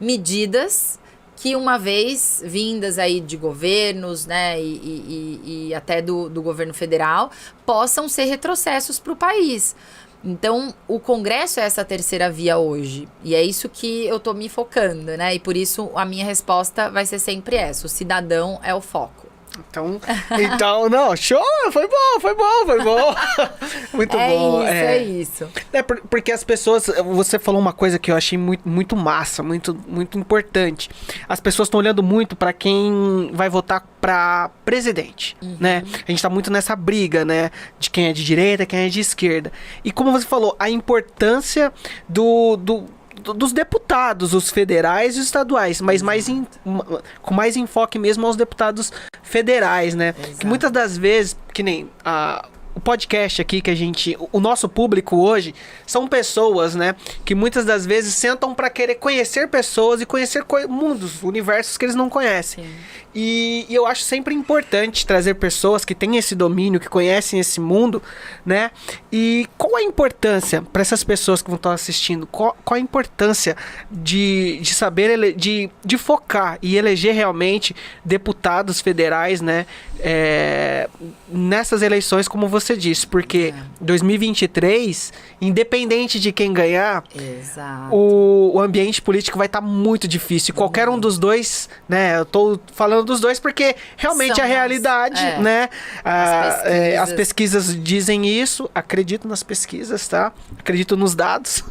medidas que, uma vez vindas aí de governos, né, e até do governo federal, possam ser retrocessos para o país. Então, o Congresso é essa terceira via hoje. E é isso que eu tô me focando, né? E por isso a minha resposta vai ser sempre essa. O cidadão é o foco. Então, não, show! Foi bom. Muito bom. É isso. Porque as pessoas, você falou uma coisa que eu achei muito massa, muito importante. As pessoas estão olhando muito para quem vai votar para presidente, né? A gente tá muito nessa briga, né? De quem é de direita, quem é de esquerda. E como você falou, a importância dos deputados, os federais e os estaduais, mas com mais enfoque mesmo aos deputados federais, né? Exato. Que muitas das vezes, que nem o podcast aqui o nosso público hoje são pessoas, né, que muitas das vezes sentam para querer conhecer pessoas e conhecer mundos, universos que eles não conhecem. Sim. E eu acho sempre importante trazer pessoas que têm esse domínio, que conhecem esse mundo, né? E qual a importância para essas pessoas que vão estar assistindo? Qual a importância de saber, de focar e eleger realmente deputados federais, né? Nessas eleições, como você disse, porque 2023, independente de quem ganhar, Exato. o ambiente político vai estar muito difícil. Qualquer um dos dois, né? Eu tô falando dos dois porque realmente São a realidade, né? As pesquisas dizem isso, acredito nas pesquisas, tá? Acredito nos dados.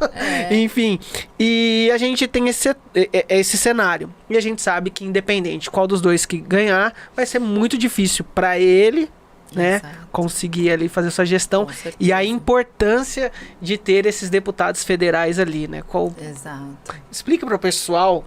Enfim, e a gente tem esse cenário. E a gente sabe que independente qual dos dois que ganhar, vai ser muito difícil para ele, né, conseguir ali fazer sua gestão. E a importância de ter esses deputados federais ali, né? Exato. Explica para o pessoal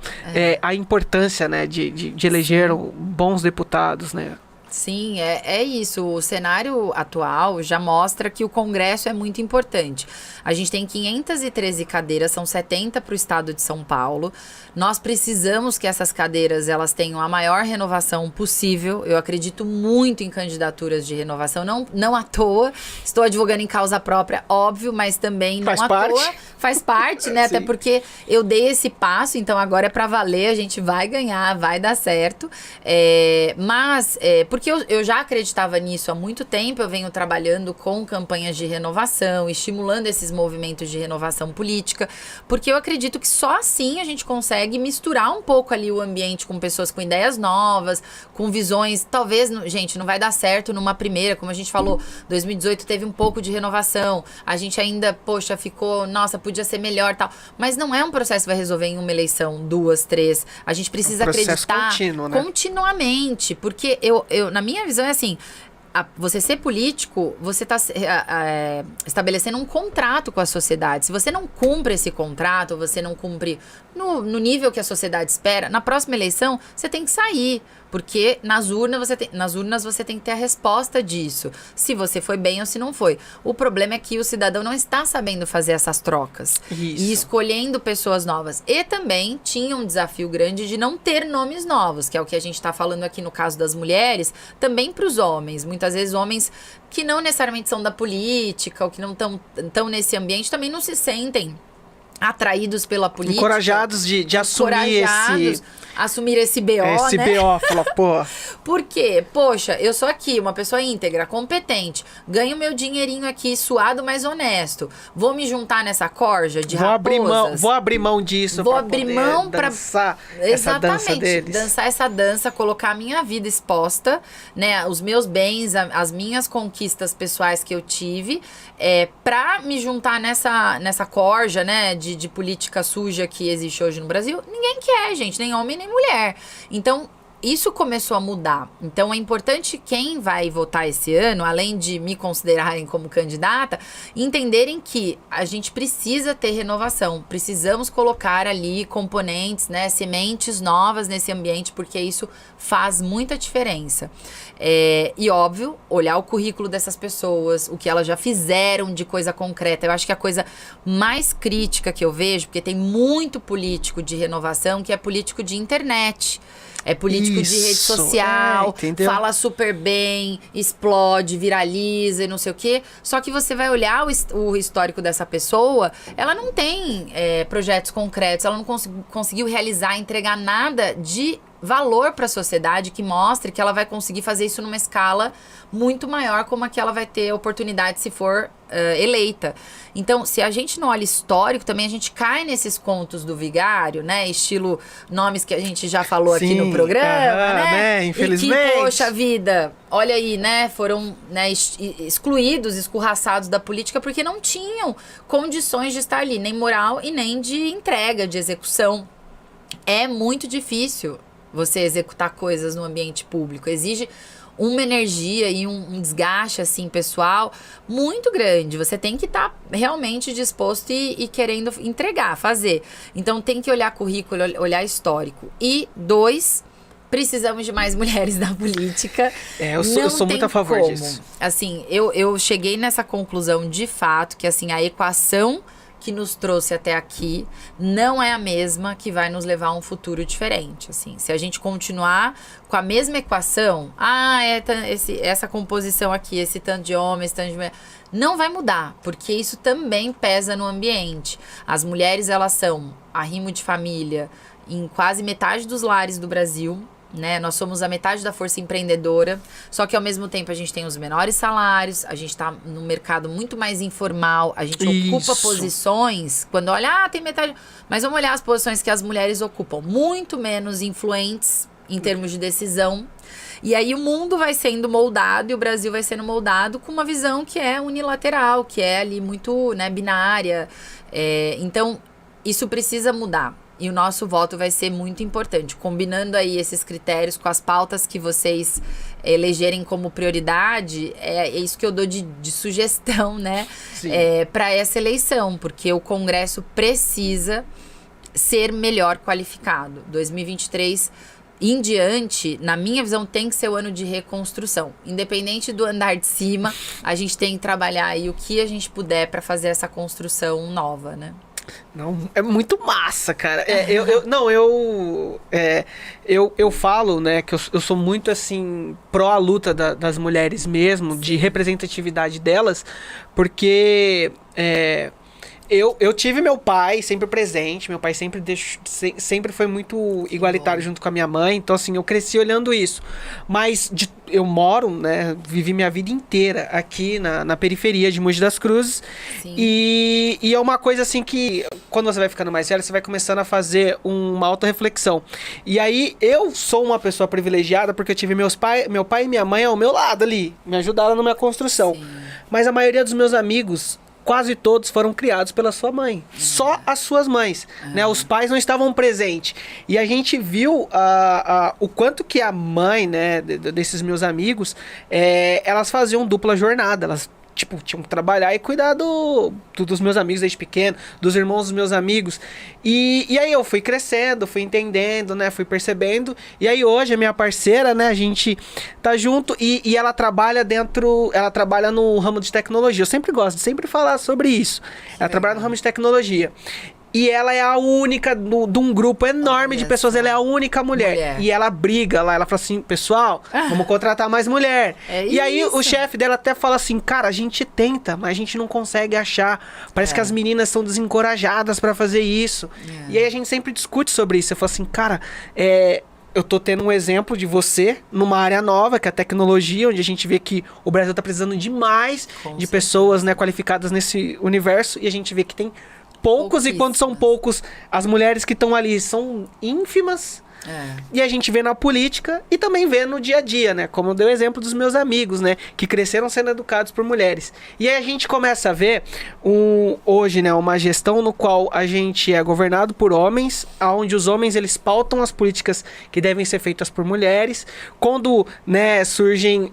a importância, né, de eleger bons deputados, né? Sim, é isso. O cenário atual já mostra que o Congresso é muito importante. A gente tem 513 cadeiras, são 70 para o estado de São Paulo. Nós precisamos que essas cadeiras elas tenham a maior renovação possível. Eu acredito muito em candidaturas de renovação, não à toa. Estou advogando em causa própria, óbvio, mas também não à toa. Faz parte, né? Até porque eu dei esse passo, então agora é para valer, a gente vai ganhar, vai dar certo. Porque eu já acreditava nisso há muito tempo, eu venho trabalhando com campanhas de renovação, estimulando esses movimentos de renovação política, porque eu acredito que só assim a gente consegue misturar um pouco ali o ambiente com pessoas com ideias novas, com visões, talvez, gente, não vai dar certo numa primeira, como a gente falou, 2018 teve um pouco de renovação, a gente ainda, poxa, ficou, nossa, podia ser melhor e tal, mas não é um processo que vai resolver em uma eleição, 2, 3, a gente precisa acreditar contínuo, né? Continuamente, porque eu, na minha visão é assim, você ser político, você está estabelecendo um contrato com a sociedade. Se você não cumpre esse contrato, você não cumpre no nível que a sociedade espera, na próxima eleição você tem que sair. Porque nas urnas você tem que ter a resposta disso. Se você foi bem ou se não foi. O problema é que o cidadão não está sabendo fazer essas trocas. E escolhendo pessoas novas. E também tinha um desafio grande de não ter nomes novos, que é o que a gente está falando aqui no caso das mulheres, também para os homens. Muitas vezes homens que não necessariamente são da política, ou que não estão nesse ambiente, também não se sentem atraídos pela política. Encorajados de assumir esse BO, esse né? BO, fala, pô. Por quê? Poxa, eu sou aqui uma pessoa íntegra, competente, ganho meu dinheirinho aqui suado, mas honesto. Vou me juntar nessa corja de raposas? Vou abrir mão disso. Vou abrir mão para dançar essa dança deles. Dançar essa dança, colocar a minha vida exposta, né? Os meus bens, as minhas conquistas pessoais que eu tive, pra me juntar nessa corja, né? De política suja que existe hoje no Brasil. Ninguém quer, gente, nem homem nem mulher. Então, isso começou a mudar. Então, é importante quem vai votar esse ano, além de me considerarem como candidata, entenderem que a gente precisa ter renovação. Precisamos colocar ali componentes, né, sementes novas nesse ambiente, porque isso faz muita diferença. E, óbvio, olhar o currículo dessas pessoas, o que elas já fizeram de coisa concreta. Eu acho que a coisa mais crítica que eu vejo, porque tem muito político de renovação que é político de internet. É político de rede social, fala super bem, explode, viraliza e não sei o quê. Só que você vai olhar o histórico dessa pessoa, ela não tem projetos concretos, ela não conseguiu realizar, entregar nada de valor para a sociedade que mostre que ela vai conseguir fazer isso numa escala muito maior, como a que ela vai ter oportunidade se for eleita. Então, se a gente não olha histórico, também a gente cai nesses contos do vigário, né? Estilo nomes que a gente já falou aqui no programa, né? Infelizmente. E que, poxa vida, olha aí, né? Foram, né, excluídos, escorraçados da política porque não tinham condições de estar ali, nem moral e nem de entrega, de execução. É muito difícil você executar coisas no ambiente público. Exige uma energia e um desgaste, assim, pessoal, muito grande. Você tem que estar realmente disposto e querendo entregar, fazer. Então, tem que olhar currículo, olhar histórico. E 2, precisamos de mais mulheres na política. Eu sou muito a favor disso. Assim, eu cheguei nessa conclusão de fato, que assim, a equação que nos trouxe até aqui não é a mesma que vai nos levar a um futuro diferente, assim. Se a gente continuar com a mesma equação, essa composição aqui, esse tanto de homens, tanto de mulher, não vai mudar, porque isso também pesa no ambiente. As mulheres, elas são arrimo de família em quase metade dos lares do Brasil, né? Nós somos a metade da força empreendedora, só que ao mesmo tempo a gente tem os menores salários, a gente tá num mercado muito mais informal, a gente ocupa posições, quando olha, tem metade, mas vamos olhar as posições que as mulheres ocupam, muito menos influentes em termos de decisão, e aí o mundo vai sendo moldado e o Brasil vai sendo moldado com uma visão que é unilateral, que é ali muito, né, binária, então isso precisa mudar. E o nosso voto vai ser muito importante, combinando aí esses critérios com as pautas que vocês elegerem como prioridade, é isso que eu dou de sugestão, né, para essa eleição, porque o Congresso precisa ser melhor qualificado. 2023 em diante, na minha visão, tem que ser o ano de reconstrução. Independente do andar de cima, a gente tem que trabalhar aí o que a gente puder para fazer essa construção nova, né? Não, é muito massa, cara. Eu falo, né, que eu sou muito, assim, pró a luta das mulheres mesmo, de representatividade delas, porque eu tive meu pai sempre presente, meu pai sempre foi muito igualitário junto com a minha mãe, então assim, eu cresci olhando isso, mas eu moro, né, vivi minha vida inteira aqui na periferia de Mogi das Cruzes, e é uma coisa assim que, quando você vai ficando mais velho, você vai começando a fazer uma autorreflexão, e aí eu sou uma pessoa privilegiada porque eu tive meu pai e minha mãe ao meu lado ali, me ajudaram na minha construção, mas a maioria dos meus amigos, quase todos foram criados pela sua mãe. Só as suas mães. Né? Os pais não estavam presentes. E a gente viu o quanto que a mãe, né, desses meus amigos, elas faziam dupla jornada. Elas tinham que trabalhar e cuidar dos meus amigos desde pequeno, dos irmãos dos meus amigos. E aí eu fui crescendo, fui entendendo, né? Fui percebendo. E aí hoje a minha parceira, né? A gente tá junto e ela trabalha no ramo de tecnologia. Eu sempre gosto de sempre falar sobre isso. Ela trabalha no ramo de tecnologia. E ela é a única de um grupo enorme de pessoas. Ela é a única mulher. E ela briga lá. Ela fala assim, pessoal, vamos contratar mais mulher. E aí o chefe dela até fala assim, cara, a gente tenta, mas a gente não consegue achar. Parece que as meninas são desencorajadas pra fazer isso. E aí a gente sempre discute sobre isso. Eu falo assim, cara, eu tô tendo um exemplo de você numa área nova, que é a tecnologia, onde a gente vê que o Brasil tá precisando demais de pessoas, né, qualificadas nesse universo. E a gente vê que tem poucos, e quando são poucos, as mulheres que estão ali são ínfimas. E a gente vê na política e também vê no dia a dia, né? Como eu dei o exemplo dos meus amigos, né? Que cresceram sendo educados por mulheres. E aí a gente começa a ver hoje, né? Uma gestão no qual a gente é governado por homens, onde os homens eles pautam as políticas que devem ser feitas por mulheres. Quando, né, surgem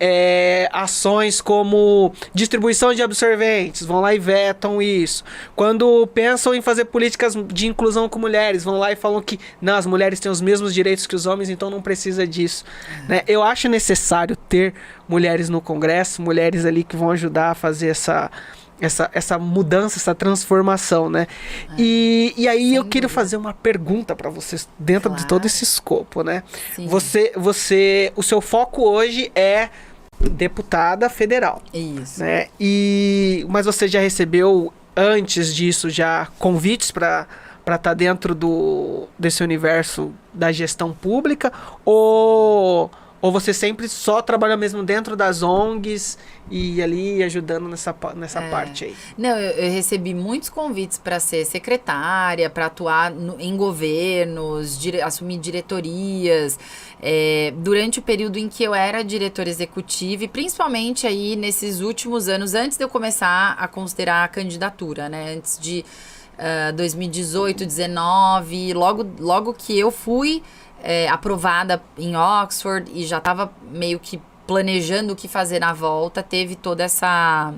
ações como distribuição de absorventes, vão lá e vetam isso. Quando pensam em fazer políticas de inclusão com mulheres, vão lá e falam que não, as mulheres têm os mesmos direitos que os homens, então não precisa disso. Né? Eu acho necessário ter mulheres no Congresso, mulheres ali que vão ajudar a fazer essa mudança, essa transformação, né? E aí eu quero fazer uma pergunta para vocês dentro de todo esse escopo, né? O seu foco hoje é deputada federal. Isso. Né? Mas você já recebeu, antes disso, já convites para estar dentro desse universo da gestão pública, ou você sempre só trabalha mesmo dentro das ONGs e ali ajudando nessa parte aí? Não, eu recebi muitos convites para ser secretária, para atuar em governos, assumir diretorias, durante o período em que eu era diretora executiva, e principalmente aí nesses últimos anos, antes de eu começar a considerar a candidatura, né, antes de 2018, 19, logo que eu fui aprovada em Oxford e já estava meio que planejando o que fazer na volta, teve toda essa...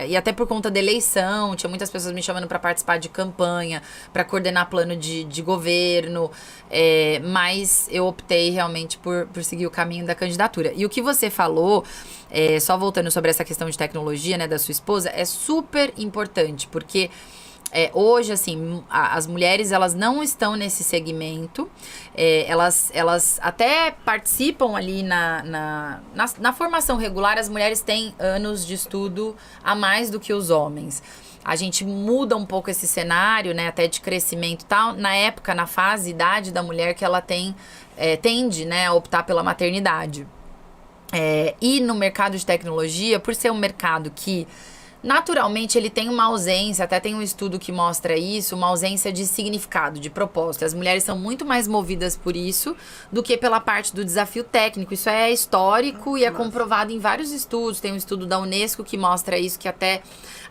e até por conta da eleição, tinha muitas pessoas me chamando para participar de campanha, para coordenar plano de governo, mas eu optei realmente por seguir o caminho da candidatura. E o que você falou, só voltando sobre essa questão de tecnologia, né, da sua esposa, é super importante, porque Hoje, assim, as mulheres, elas não estão nesse segmento. Elas até participam ali na formação regular. As mulheres têm anos de estudo a mais do que os homens. A gente muda um pouco esse cenário, né, até de crescimento e tal, na época, na fase, idade da mulher que ela tende, né, a optar pela maternidade. E no mercado de tecnologia, por ser um mercado que naturalmente ele tem uma ausência, até tem um estudo que mostra isso, uma ausência de significado, de propósito. As mulheres são muito mais movidas por isso do que pela parte do desafio técnico. Isso é histórico e é comprovado em vários estudos. Tem um estudo da Unesco que mostra isso, que até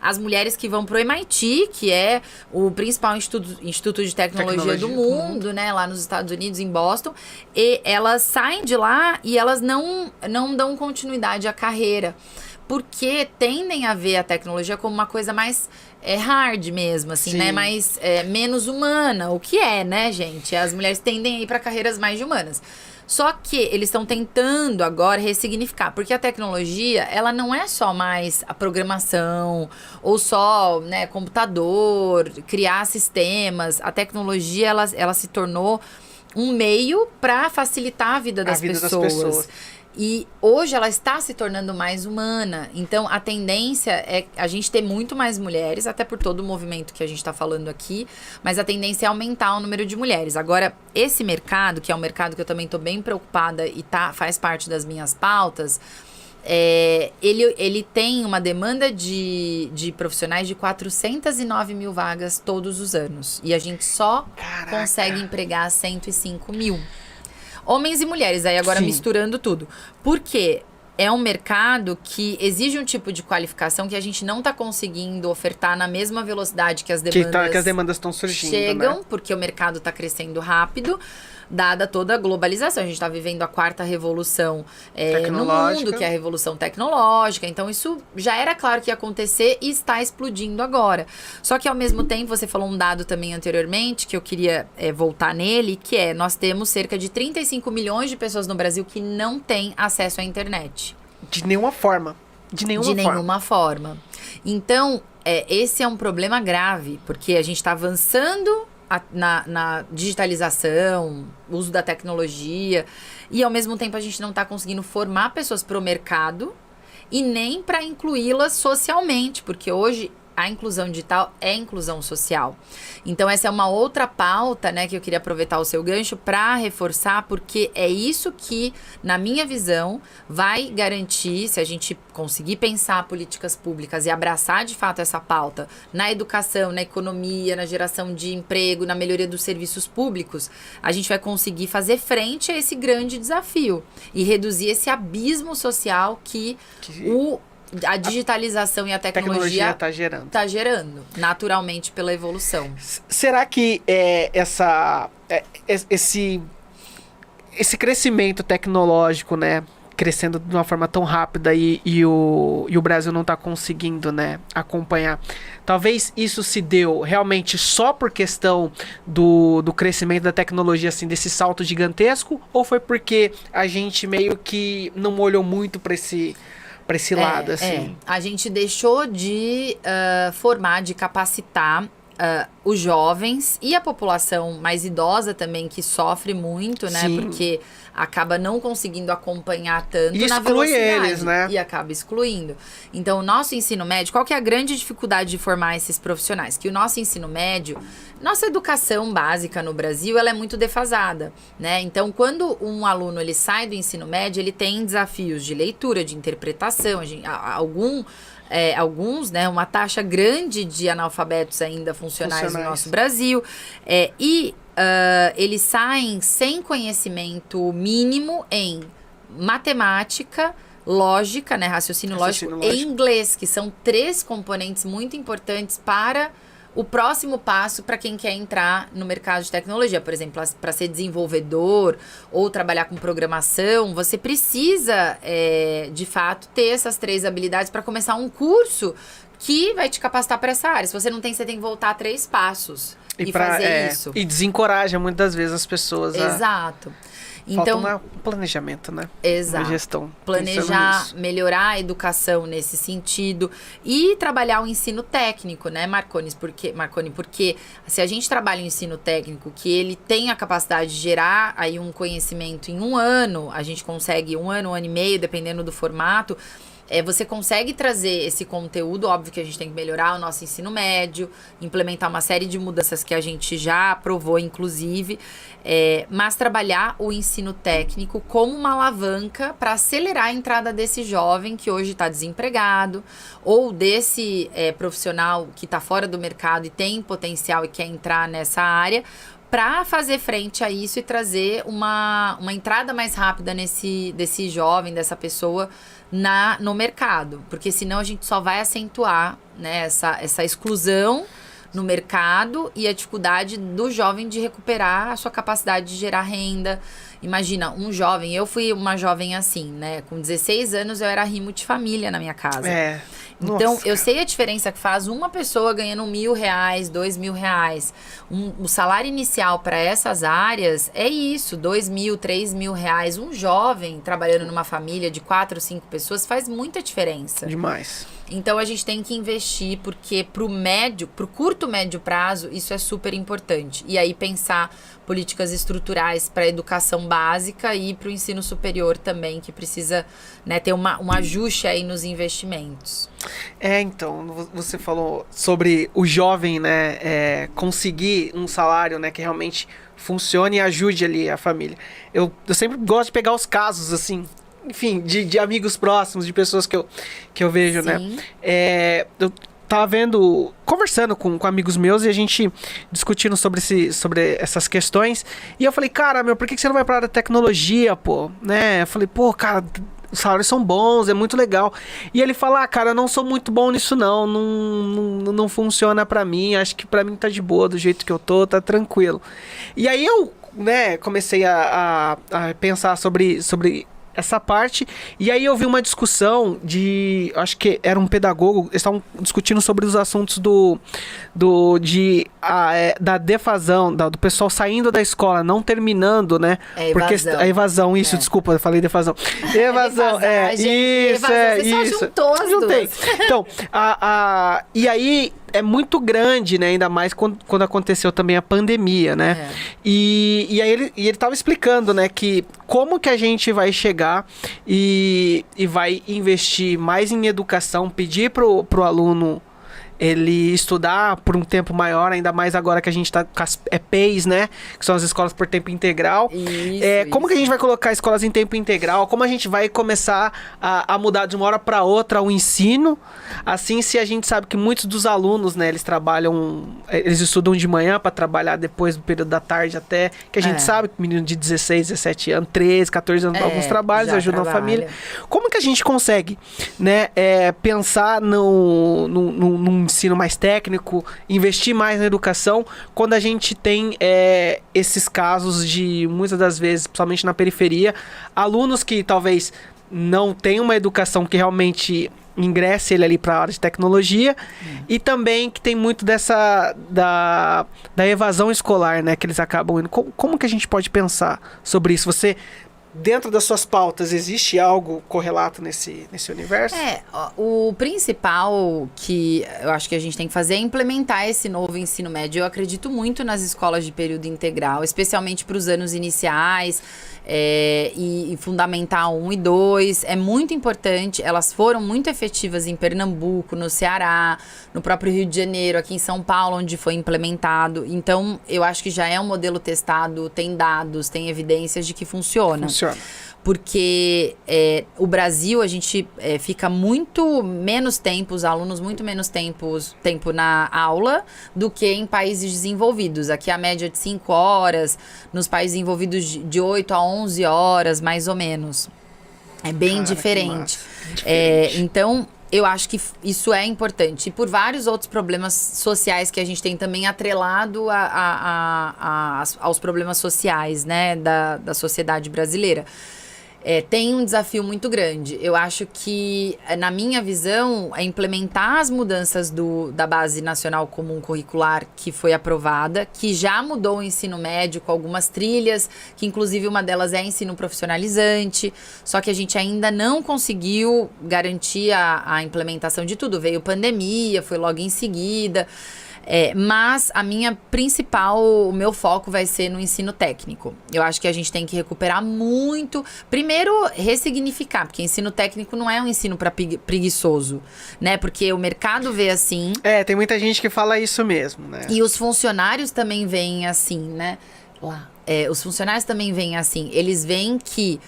as mulheres que vão pro MIT, que é o principal instituto de tecnologia do mundo, né, lá nos Estados Unidos, em Boston, e elas saem de lá e elas não dão continuidade à carreira, porque tendem a ver a tecnologia como uma coisa mais hard mesmo, assim, né? Mais, menos humana, o que é, né, gente? As mulheres tendem a ir para carreiras mais humanas. Só que eles estão tentando agora ressignificar, porque a tecnologia, ela não é só mais a programação, ou só, né, computador, criar sistemas. A tecnologia, ela se tornou um meio para facilitar a vida das pessoas. E hoje ela está se tornando mais humana. Então, a tendência é a gente ter muito mais mulheres, até por todo o movimento que a gente está falando aqui, mas a tendência é aumentar o número de mulheres. Agora, esse mercado, que é um mercado que eu também estou bem preocupada e faz parte das minhas pautas, ele tem uma demanda de profissionais de 409 mil vagas todos os anos. E a gente só consegue empregar 105 mil. Homens e mulheres, aí agora misturando tudo. Porque é um mercado que exige um tipo de qualificação que a gente não está conseguindo ofertar na mesma velocidade que as demandas que as demandas estão surgindo, chegam, né? Porque o mercado está crescendo rápido, dada toda a globalização. A gente está vivendo a 4ª revolução no mundo, que é a revolução tecnológica. Então, isso já era claro que ia acontecer e está explodindo agora. Só que, ao mesmo tempo, você falou um dado também anteriormente, que eu queria voltar nele, que nós temos cerca de 35 milhões de pessoas no Brasil que não têm acesso à internet. De nenhuma forma. De nenhuma forma. Então, esse é um problema grave, porque a gente está avançando na digitalização, uso da tecnologia, e ao mesmo tempo a gente não está conseguindo formar pessoas para o mercado e nem para incluí-las socialmente, porque hoje a inclusão digital é inclusão social. Então essa é uma outra pauta, né, que eu queria aproveitar o seu gancho para reforçar, porque é isso que, na minha visão, vai garantir, se a gente conseguir pensar políticas públicas e abraçar de fato essa pauta na educação, na economia, na geração de emprego, na melhoria dos serviços públicos, a gente vai conseguir fazer frente a esse grande desafio e reduzir esse abismo social que a digitalização e a tecnologia tá gerando naturalmente pela evolução. Será que esse crescimento tecnológico, né, crescendo de uma forma tão rápida e o Brasil não está conseguindo, né, acompanhar, talvez isso se deu realmente só por questão do crescimento da tecnologia, assim, desse salto gigantesco, ou foi porque a gente meio que não olhou muito para esse lado, assim? A gente deixou de formar, de capacitar os jovens e a população mais idosa também, que sofre muito, né? Sim. Porque acaba não conseguindo acompanhar tanto E na exclui velocidade. eles, né? E acaba excluindo. Então, o nosso ensino médio, qual que é a grande dificuldade de formar esses profissionais? Que o nosso ensino médio, nossa educação básica no Brasil, ela é muito defasada, né? Então, quando um aluno ele sai do ensino médio, ele tem desafios de leitura, de interpretação, alguns, né, uma taxa grande de analfabetos ainda funcionais no nosso Brasil, eles saem sem conhecimento mínimo em matemática, lógica, né, raciocínio lógico e inglês, que são 3 componentes muito importantes para o próximo passo para quem quer entrar no mercado de tecnologia. Por exemplo, para ser desenvolvedor ou trabalhar com programação, você precisa, de fato, ter essas 3 habilidades para começar um curso que vai te capacitar para essa área. Se você não tem, você tem que voltar 3 passos e fazer isso. E desencoraja muitas vezes as pessoas. Exato. Então, falta um planejamento, né? exato. Uma gestão. Planejar, Pensando melhorar a educação nesse sentido e trabalhar o ensino técnico, né, Marconi? Porque se a gente trabalha o ensino técnico, que ele tem a capacidade de gerar aí um conhecimento em um ano, a gente consegue um ano e meio, dependendo do formato. Você consegue trazer esse conteúdo, óbvio que a gente tem que melhorar o nosso ensino médio, implementar uma série de mudanças que a gente já aprovou, inclusive, mas trabalhar o ensino técnico como uma alavanca para acelerar a entrada desse jovem que hoje está desempregado, ou desse profissional que está fora do mercado e tem potencial e quer entrar nessa área, para fazer frente a isso e trazer uma entrada mais rápida desse jovem, dessa pessoa no mercado. Porque senão a gente só vai acentuar, né, essa exclusão no mercado e a dificuldade do jovem de recuperar a sua capacidade de gerar renda. Imagina, um jovem, eu fui uma jovem assim, né? Com 16 anos eu era arrimo de família na minha casa. Então, eu sei a diferença que faz uma pessoa ganhando R$1.000, R$2.000. O salário inicial para essas áreas é isso, R$2.000, R$3.000. Um jovem trabalhando numa família de 4 ou 5 pessoas faz muita diferença. Demais. Então, a gente tem que investir, porque pro curto, médio prazo, isso é super importante. E aí, pensar políticas estruturais para a educação básica e para o ensino superior também, que precisa, né, ter um ajuste aí nos investimentos. Então, você falou sobre o jovem, né, conseguir um salário, né, que realmente funcione e ajude ali a família. Eu sempre gosto de pegar os casos, assim, enfim, de amigos próximos, de pessoas que eu vejo, Sim. né. Eu tava conversando com amigos meus e a gente discutindo sobre essas questões. E eu falei, cara, por que você não vai pra área da tecnologia, pô? Né? Eu falei, pô, cara, os salários são bons, é muito legal. E ele fala, cara, eu não sou muito bom nisso não funciona pra mim, acho que pra mim tá de boa, do jeito que eu tô, tá tranquilo. E aí eu, né, comecei a pensar sobre essa parte, e aí eu vi uma discussão acho que era um pedagogo, eles estavam discutindo sobre os assuntos da defasão, do pessoal saindo da escola, não terminando, né? Porque a evasão, isso, desculpa, eu falei defasão. Evasão, isso. Juntei. Então, e aí é muito grande, né? Ainda mais quando aconteceu também a pandemia, né? E aí ele tava explicando, né? Que como que a gente vai chegar e vai investir mais em educação, pedir pro aluno ele estudar por um tempo maior, ainda mais agora que a gente está com as EPEIs, né? Que são as escolas por tempo integral. Como que a gente vai colocar escolas em tempo integral? Como a gente vai começar a mudar de uma hora para outra o ensino? Assim, se a gente sabe que muitos dos alunos, né, eles estudam de manhã para trabalhar depois do período da tarde até, que a gente sabe que menino de 16, 17 anos, 13, 14 anos, alguns trabalhos ajudam a família. Como que a gente consegue, né, pensar num ensino mais técnico, investir mais na educação, quando a gente tem esses casos de, muitas das vezes, principalmente na periferia, alunos que talvez não tenham uma educação que realmente ingresse ele ali para a área de tecnologia, e também que tem muito da evasão escolar, né, que eles acabam indo. Como que a gente pode pensar sobre isso? Você, dentro das suas pautas, existe algo correlato nesse universo? O principal que eu acho que a gente tem que fazer é implementar esse novo ensino médio. Eu acredito muito nas escolas de período integral, especialmente para os anos iniciais, e Fundamental 1 e 2. É muito importante, elas foram muito efetivas em Pernambuco, no Ceará, no próprio Rio de Janeiro, aqui em São Paulo, onde foi implementado. Então, eu acho que já é um modelo testado, tem dados, tem evidências de que funciona. Porque o Brasil, a gente fica muito menos tempo, os alunos muito menos tempo na aula do que em países desenvolvidos. Aqui a média de 5 horas, nos países desenvolvidos de 8 a 11 horas, mais ou menos. É bem diferente. Então, eu acho que isso é importante. E por vários outros problemas sociais que a gente tem também atrelado aos problemas sociais, né, da sociedade brasileira. tem um desafio muito grande. Eu acho que, na minha visão, é implementar as mudanças da Base Nacional Comum Curricular, que foi aprovada, que já mudou o ensino médio com algumas trilhas, que inclusive uma delas é ensino profissionalizante, só que a gente ainda não conseguiu garantir a implementação de tudo. Veio pandemia, foi logo em seguida. Mas o meu foco vai ser no ensino técnico. Eu acho que a gente tem que recuperar muito. Primeiro, ressignificar, porque ensino técnico não é um ensino para preguiçoso, né? Porque o mercado vê assim. Tem muita gente que fala isso mesmo, né? E os funcionários também veem assim, né? Os funcionários também veem assim. Eles veem que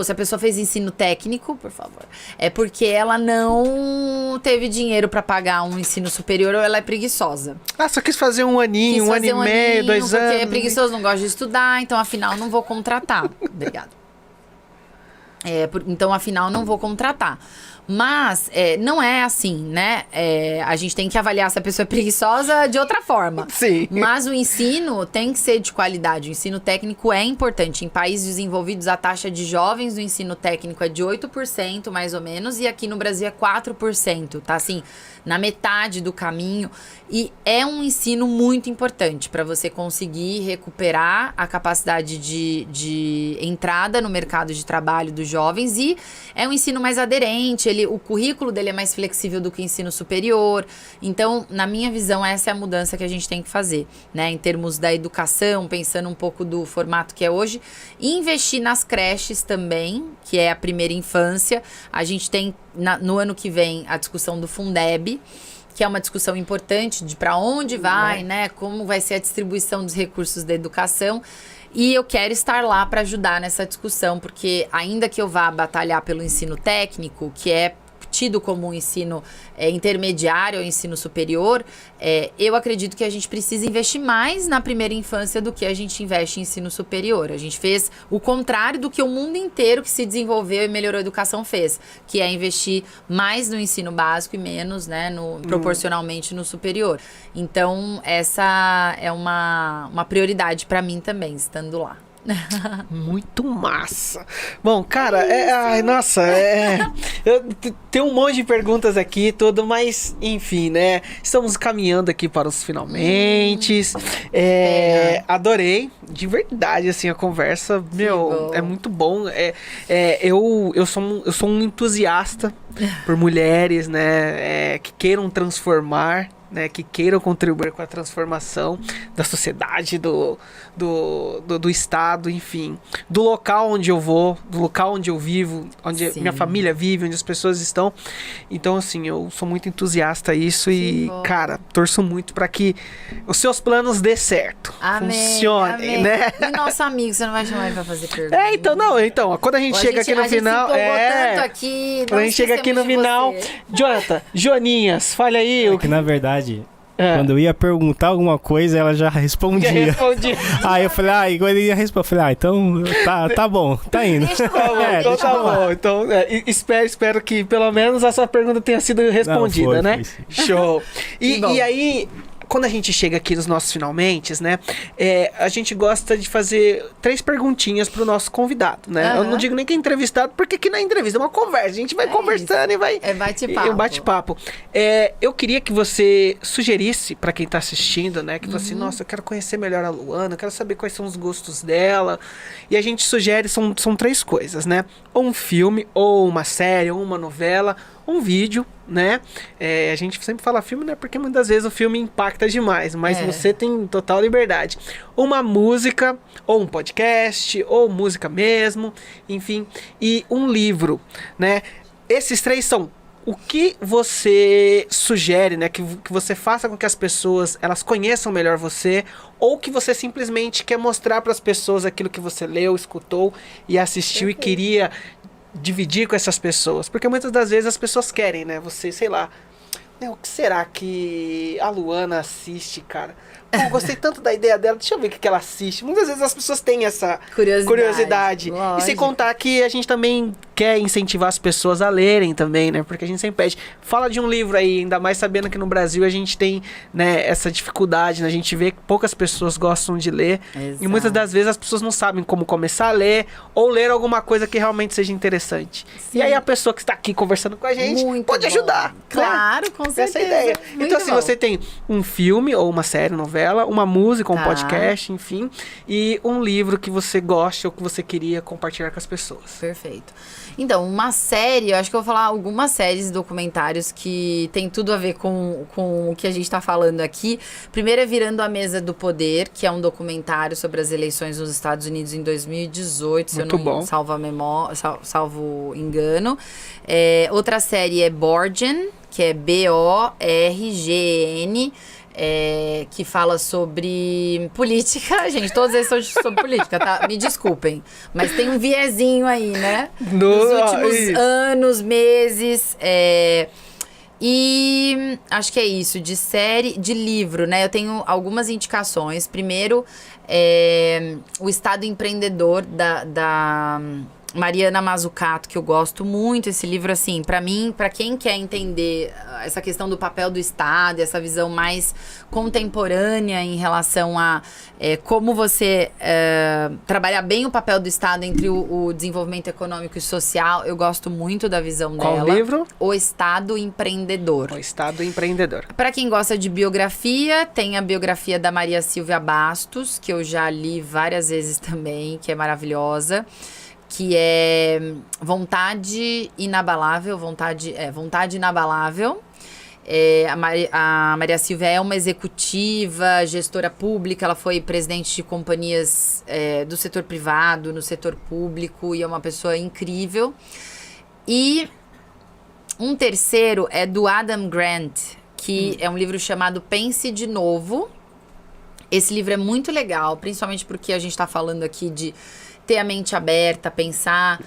se a pessoa fez ensino técnico, por favor, é porque ela não teve dinheiro pra pagar um ensino superior ou ela é preguiçosa. Só quis fazer um aninho, um ano e meio, 2 anos. Porque é preguiçoso, não gosta de estudar, então afinal não vou contratar. Obrigada. Então afinal não vou contratar. Mas não é assim, né? A gente tem que avaliar se a pessoa é preguiçosa de outra forma. Sim. Mas o ensino tem que ser de qualidade. O ensino técnico é importante. Em países desenvolvidos, a taxa de jovens do ensino técnico é de 8%, mais ou menos. E aqui no Brasil é 4%. Tá assim, na metade do caminho. E é um ensino muito importante para você conseguir recuperar a capacidade de entrada no mercado de trabalho dos jovens. E é um ensino mais aderente. O currículo dele é mais flexível do que o ensino superior. Então, na minha visão, essa é a mudança que a gente tem que fazer, né? Em termos da educação, pensando um pouco do formato que é hoje. Investir nas creches também, que é a primeira infância. A gente tem, no ano que vem, a discussão do Fundeb, que é uma discussão importante de para onde vai, né? Como vai ser a distribuição dos recursos da educação. E eu quero estar lá para ajudar nessa discussão, porque ainda que eu vá batalhar pelo ensino técnico, que é tido como um ensino intermediário ou ensino superior, eu acredito que a gente precisa investir mais na primeira infância do que a gente investe em ensino superior. A gente fez o contrário do que o mundo inteiro que se desenvolveu e melhorou a educação fez, que é investir mais no ensino básico e menos, né, proporcionalmente no superior. Então, essa é uma prioridade para mim também, estando lá. Muito massa. Bom, cara, tem um monte de perguntas aqui, tudo, mas enfim, né? Estamos caminhando aqui para os finalmente. Adorei, de verdade, assim, a conversa, é muito bom. Eu sou um entusiasta por mulheres, né? Que queiram transformar, né, que queiram contribuir com a transformação da sociedade, do estado, enfim, do local onde eu vou, do local onde eu vivo, onde minha família vive, onde as pessoas estão. Então, assim, eu sou muito entusiasta a isso e, cara, torço muito para que os seus planos dê certo. Funcionem, né? E nosso amigo, você não vai chamar ele pra fazer pergunta? Então, quando a gente chega aqui no final... Quando a gente chega aqui no final... Jonathan, Joaninhas, fale aí. Que na verdade... Quando eu ia perguntar alguma coisa, ela já respondia. Aí eu falei, igual ele ia responder. Eu falei, então tá bom, tá indo. Então, espero que pelo menos a sua pergunta tenha sido respondida, né? Foi. Show. E aí, quando a gente chega aqui nos nossos finalmentes, né? A gente gosta de fazer 3 perguntinhas pro nosso convidado, né? Eu não digo nem que é entrevistado, porque aqui na entrevista é uma conversa. A gente vai conversando e vai... É bate-papo. Bate-papo. Eu queria que você sugerisse pra quem tá assistindo, né? Que você, nossa, eu quero conhecer melhor a Luana, eu quero saber quais são os gostos dela. E a gente sugere, são 3 coisas, né? Ou um filme, ou uma série, ou uma novela, um vídeo, né? A gente sempre fala filme, né? Porque muitas vezes o filme impacta demais, mas você tem total liberdade. Uma música, ou um podcast, ou música mesmo, enfim, e um livro, né? Esses 3 são o que você sugere, né? Que você faça com que as pessoas elas conheçam melhor você, ou que você simplesmente quer mostrar para as pessoas aquilo que você leu, escutou e assistiu e queria dividir com essas pessoas, porque muitas das vezes as pessoas querem, né? Você, sei lá, o que será que a Luana assiste, cara? Pô, gostei tanto da ideia dela, deixa eu ver o que ela assiste. Muitas vezes as pessoas têm essa curiosidade. E sem contar que a gente também quer incentivar as pessoas a lerem também, né? Porque a gente sempre pede, fala de um livro aí, ainda mais sabendo que no Brasil a gente tem, né, essa dificuldade, né? A gente vê que poucas pessoas gostam de ler. Exato. E muitas das vezes as pessoas não sabem como começar a ler ou ler alguma coisa que realmente seja interessante. Sim. E aí a pessoa que está aqui conversando com a gente Muito pode bom. Ajudar. Claro, com certeza. Essa é a ideia. Muito Então, assim, bom. você tem um filme ou uma série, novela, uma música, um Tá. podcast, enfim, e um livro que você gosta ou que você queria compartilhar com as pessoas. Perfeito. Então, uma série, eu acho que eu vou falar algumas séries e documentários que tem tudo a ver com o que a gente tá falando aqui. Primeiro é Virando a Mesa do Poder, que é um documentário sobre as eleições nos Estados Unidos em 2018, se Muito eu não bom. salvo engano. Outra série é Borgen, que é BORGN, que fala sobre política. Gente, todos esses são sobre política, tá? Me desculpem. Mas tem um viezinho aí, né? Nos últimos anos, meses. E acho que é isso, de série, de livro, né? Eu tenho algumas indicações. Primeiro, O Estado Empreendedor, da Mariana Mazzucato, que eu gosto muito. Esse livro, assim, pra mim, pra quem quer entender essa questão do papel do Estado, essa visão mais contemporânea em relação a como você trabalhar bem o papel do Estado entre o desenvolvimento econômico e social, eu gosto muito da visão Qual dela. livro? O Estado Empreendedor. O Estado Empreendedor. Para quem gosta de biografia, tem a biografia da Maria Silvia Bastos, que eu já li várias vezes também, que é maravilhosa. Que é Vontade Inabalável. Vontade Inabalável. A Maria Silvia é uma executiva, gestora pública, ela foi presidente de companhias do setor privado, no setor público, e é uma pessoa incrível. E um terceiro é do Adam Grant, que é um livro chamado Pense de Novo. Esse livro é muito legal, principalmente porque a gente está falando aqui de ter a mente aberta, pensar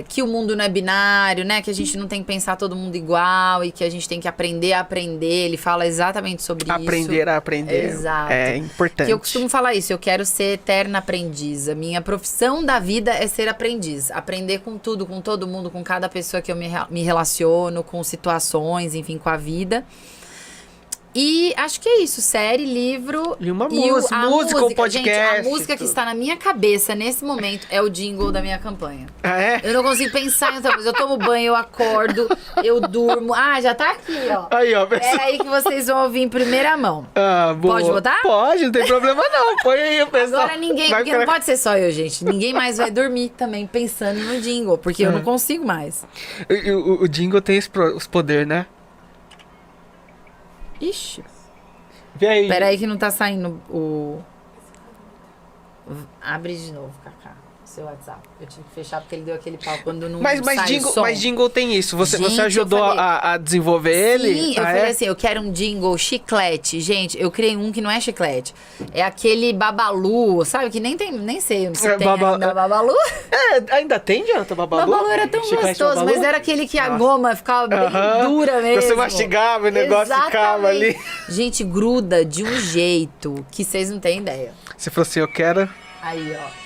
que o mundo não é binário, né? Que a gente não tem que pensar todo mundo igual e que a gente tem que aprender a aprender. Ele fala exatamente sobre isso. Aprender a aprender. Exato. É importante. Que eu costumo falar isso, eu quero ser eterna aprendiz. A minha profissão da vida é ser aprendiz. Aprender com tudo, com todo mundo, com cada pessoa que eu me relaciono, com situações, enfim, com a vida. E acho que é isso, série, livro e uma música, um podcast. Gente, a música que está na minha cabeça nesse momento é o jingle da minha campanha. Ah, é? Eu não consigo pensar em outra coisa. Eu tomo banho, eu acordo, eu durmo. Ah, já tá aqui, ó. Aí, ó. É aí que vocês vão ouvir em primeira mão. Ah, boa. Pode botar? Pode, não tem problema não. Põe aí, pessoal. Agora ninguém, porque não pode ser só eu, gente. Ninguém mais vai dormir também pensando no jingle, porque eu não consigo mais. O jingle tem os poderes, né? Ixi. Vê aí. Peraí que não tá saindo o... Abre de novo, Cacá, o seu WhatsApp. Eu tive que fechar porque ele deu aquele pau quando não sai o som. Mas jingle tem isso. Você ajudou eu falei, a desenvolver ele? Sim, eu falei assim, eu quero um jingle chiclete. Gente, eu criei um que não é chiclete. É aquele Babalu, sabe? Que nem sei se tem ainda Babalu. Ainda tem, Jonathan, Babalu? Babalu era tão Chiclete gostoso, Babalu? mas era aquele que a goma ficava bem dura mesmo. Você mastigava, o negócio ficava ali. Gente, gruda de um jeito que vocês não têm ideia. Você falou assim, eu quero... Aí, ó.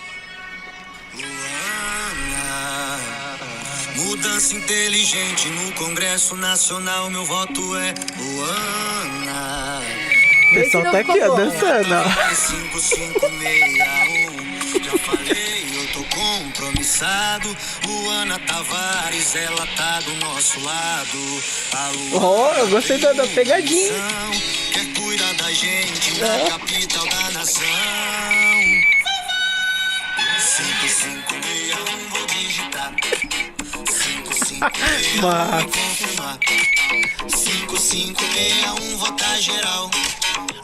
Mudança inteligente no Congresso Nacional, meu voto é Luana. O pessoal tá aqui, ó, dançando, ó. 5561, já falei, eu tô compromissado. Luana Tavares, ela tá do nosso lado. Eu gostei da pegadinha. Quer cuidar da gente na capital da nação. 5561, vou digitar. 5561, vou confirmar. 5561, votar geral.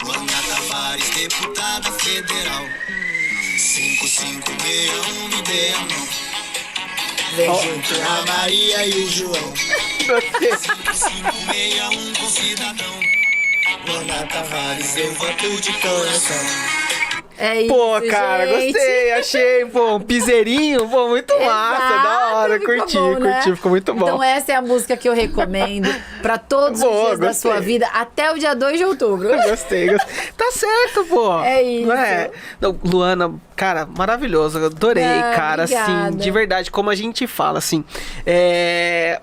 Luana Tavares, deputada federal. 5561, me dê a mão. Vem junto a Maria e o João. 5561, com cidadão. Luana Tavares, eu voto de coração. É isso, pô, cara, gente. Gostei, achei, pô, um piseirinho, pô, muito massa, da hora, curti, ficou muito bom. Então essa é a música que eu recomendo pra todos os dias da sua vida, até o dia 2 de outubro. Gostei. Tá certo, pô. É isso. Não é? Não, Luana, Cara, maravilhoso, eu adorei, cara, obrigada. assim, de verdade, como a gente fala, assim,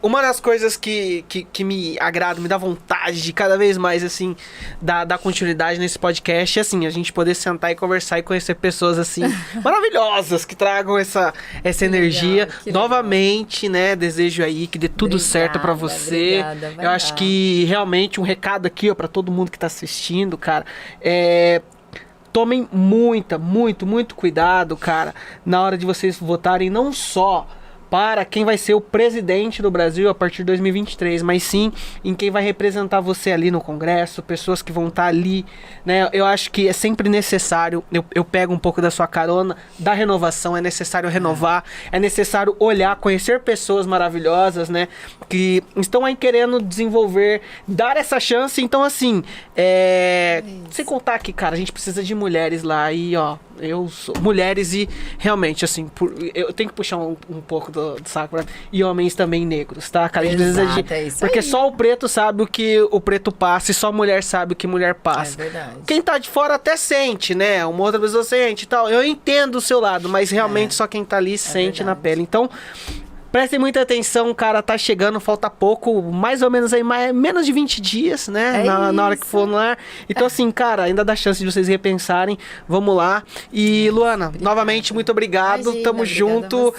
uma das coisas que me agrada, me dá vontade de cada vez mais, assim, dar continuidade nesse podcast, é, assim, a gente poder sentar e conversar e conhecer pessoas, assim, maravilhosas, que tragam essa energia, legal. Novamente, né, desejo aí que dê tudo certo pra você, Obrigada, eu acho que, realmente, um recado aqui, ó, pra todo mundo que tá assistindo, cara, tomem muito cuidado, cara, na hora de vocês votarem, não só para quem vai ser o presidente do Brasil a partir de 2023, mas sim em quem vai representar você ali no Congresso, pessoas que vão estar ali, né? Eu acho que é sempre necessário, eu pego um pouco da sua carona, da renovação, é necessário renovar, é necessário olhar, conhecer pessoas maravilhosas, né? Que estão aí querendo desenvolver, dar essa chance, então assim, sem contar que, cara, a gente precisa de mulheres lá e, ó, eu sou mulheres e realmente, assim, eu tenho que puxar um pouco do saco pra, e homens também negros, tá, cara? A gente precisa de, porque só o preto sabe o que o preto passa e só a mulher sabe o que mulher passa. É verdade. Quem tá de fora até sente, né? Uma outra pessoa sente e tal. Eu entendo o seu lado, mas realmente só quem tá ali sente na pele. Então, prestem muita atenção, cara, tá chegando, falta pouco, mais ou menos aí, menos de 20 dias, né? Na hora que for no ar. Então, assim, cara, ainda dá chance de vocês repensarem. Vamos lá. E, Luana, novamente, muito obrigado. Imagina, tamo junto.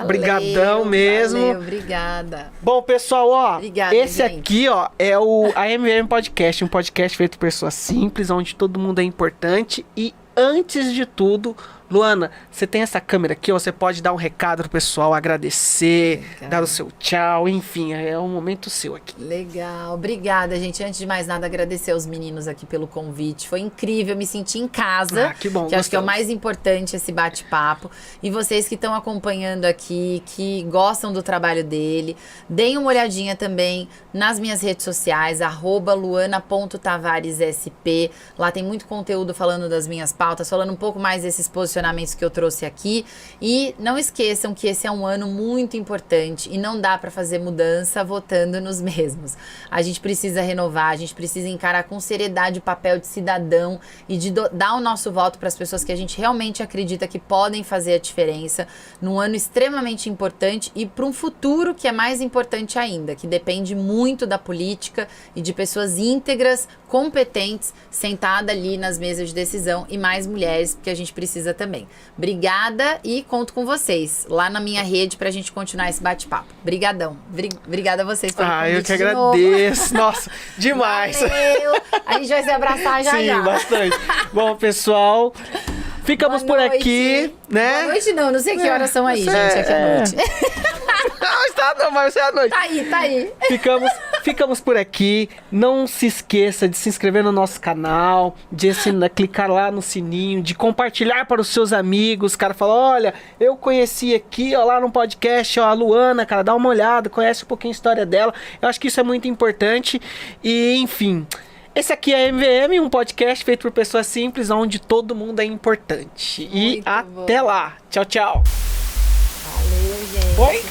Obrigadão mesmo. Valeu, obrigada. Bom, pessoal, ó, Obrigada, esse gente. aqui, ó, é o AMVM Podcast, um podcast feito por pessoas simples, onde todo mundo é importante e, antes de tudo, Luana, você tem essa câmera aqui, ó, você pode dar um recado pro pessoal, agradecer, dar o seu tchau, enfim, é um momento seu aqui. Legal, obrigada, gente. Antes de mais nada, agradecer aos meninos aqui pelo convite. Foi incrível, me senti em casa. Ah, que bom, que acho que é o gostoso. mais importante, esse bate-papo. E vocês que estão acompanhando aqui, que gostam do trabalho dele, deem uma olhadinha também nas minhas redes sociais, @luana.tavaresSP. Lá tem muito conteúdo falando das minhas pautas, falando um pouco mais desses posicionamentos que eu trouxe aqui. E não esqueçam que esse é um ano muito importante e não dá para fazer mudança votando nos mesmos. A gente precisa renovar, a gente precisa encarar com seriedade o papel de cidadão e de dar o nosso voto para as pessoas que a gente realmente acredita que podem fazer a diferença num ano extremamente importante e para um futuro que é mais importante ainda, que depende muito da política e de pessoas íntegras, competentes, sentadas ali nas mesas de decisão e mais mulheres, porque a gente precisa também. Obrigada e conto com vocês lá na minha rede pra gente continuar esse bate-papo. Brigadão. Obrigada a vocês pelo convite. Eu que agradeço. De novo. Nossa, demais. Valeu. A gente vai se abraçar já. Sim, bastante. Bom, pessoal, ficamos Boa por noite. aqui, né? Boa noite não sei que horas são aí, Você gente, aqui à noite. Não, está não, mas é à noite. Tá aí. Ficamos por aqui. Não se esqueça de se inscrever no nosso canal, de clicar lá no sininho, de compartilhar para os seus amigos. Cara, fala, olha, eu conheci aqui, ó, lá no podcast, ó, a Luana, cara, dá uma olhada, conhece um pouquinho a história dela. Eu acho que isso é muito importante. E, enfim, esse aqui é a MVM, um podcast feito por pessoas simples, onde todo mundo é importante. E Muito até bom. lá. Tchau, tchau. Valeu, gente. Oi?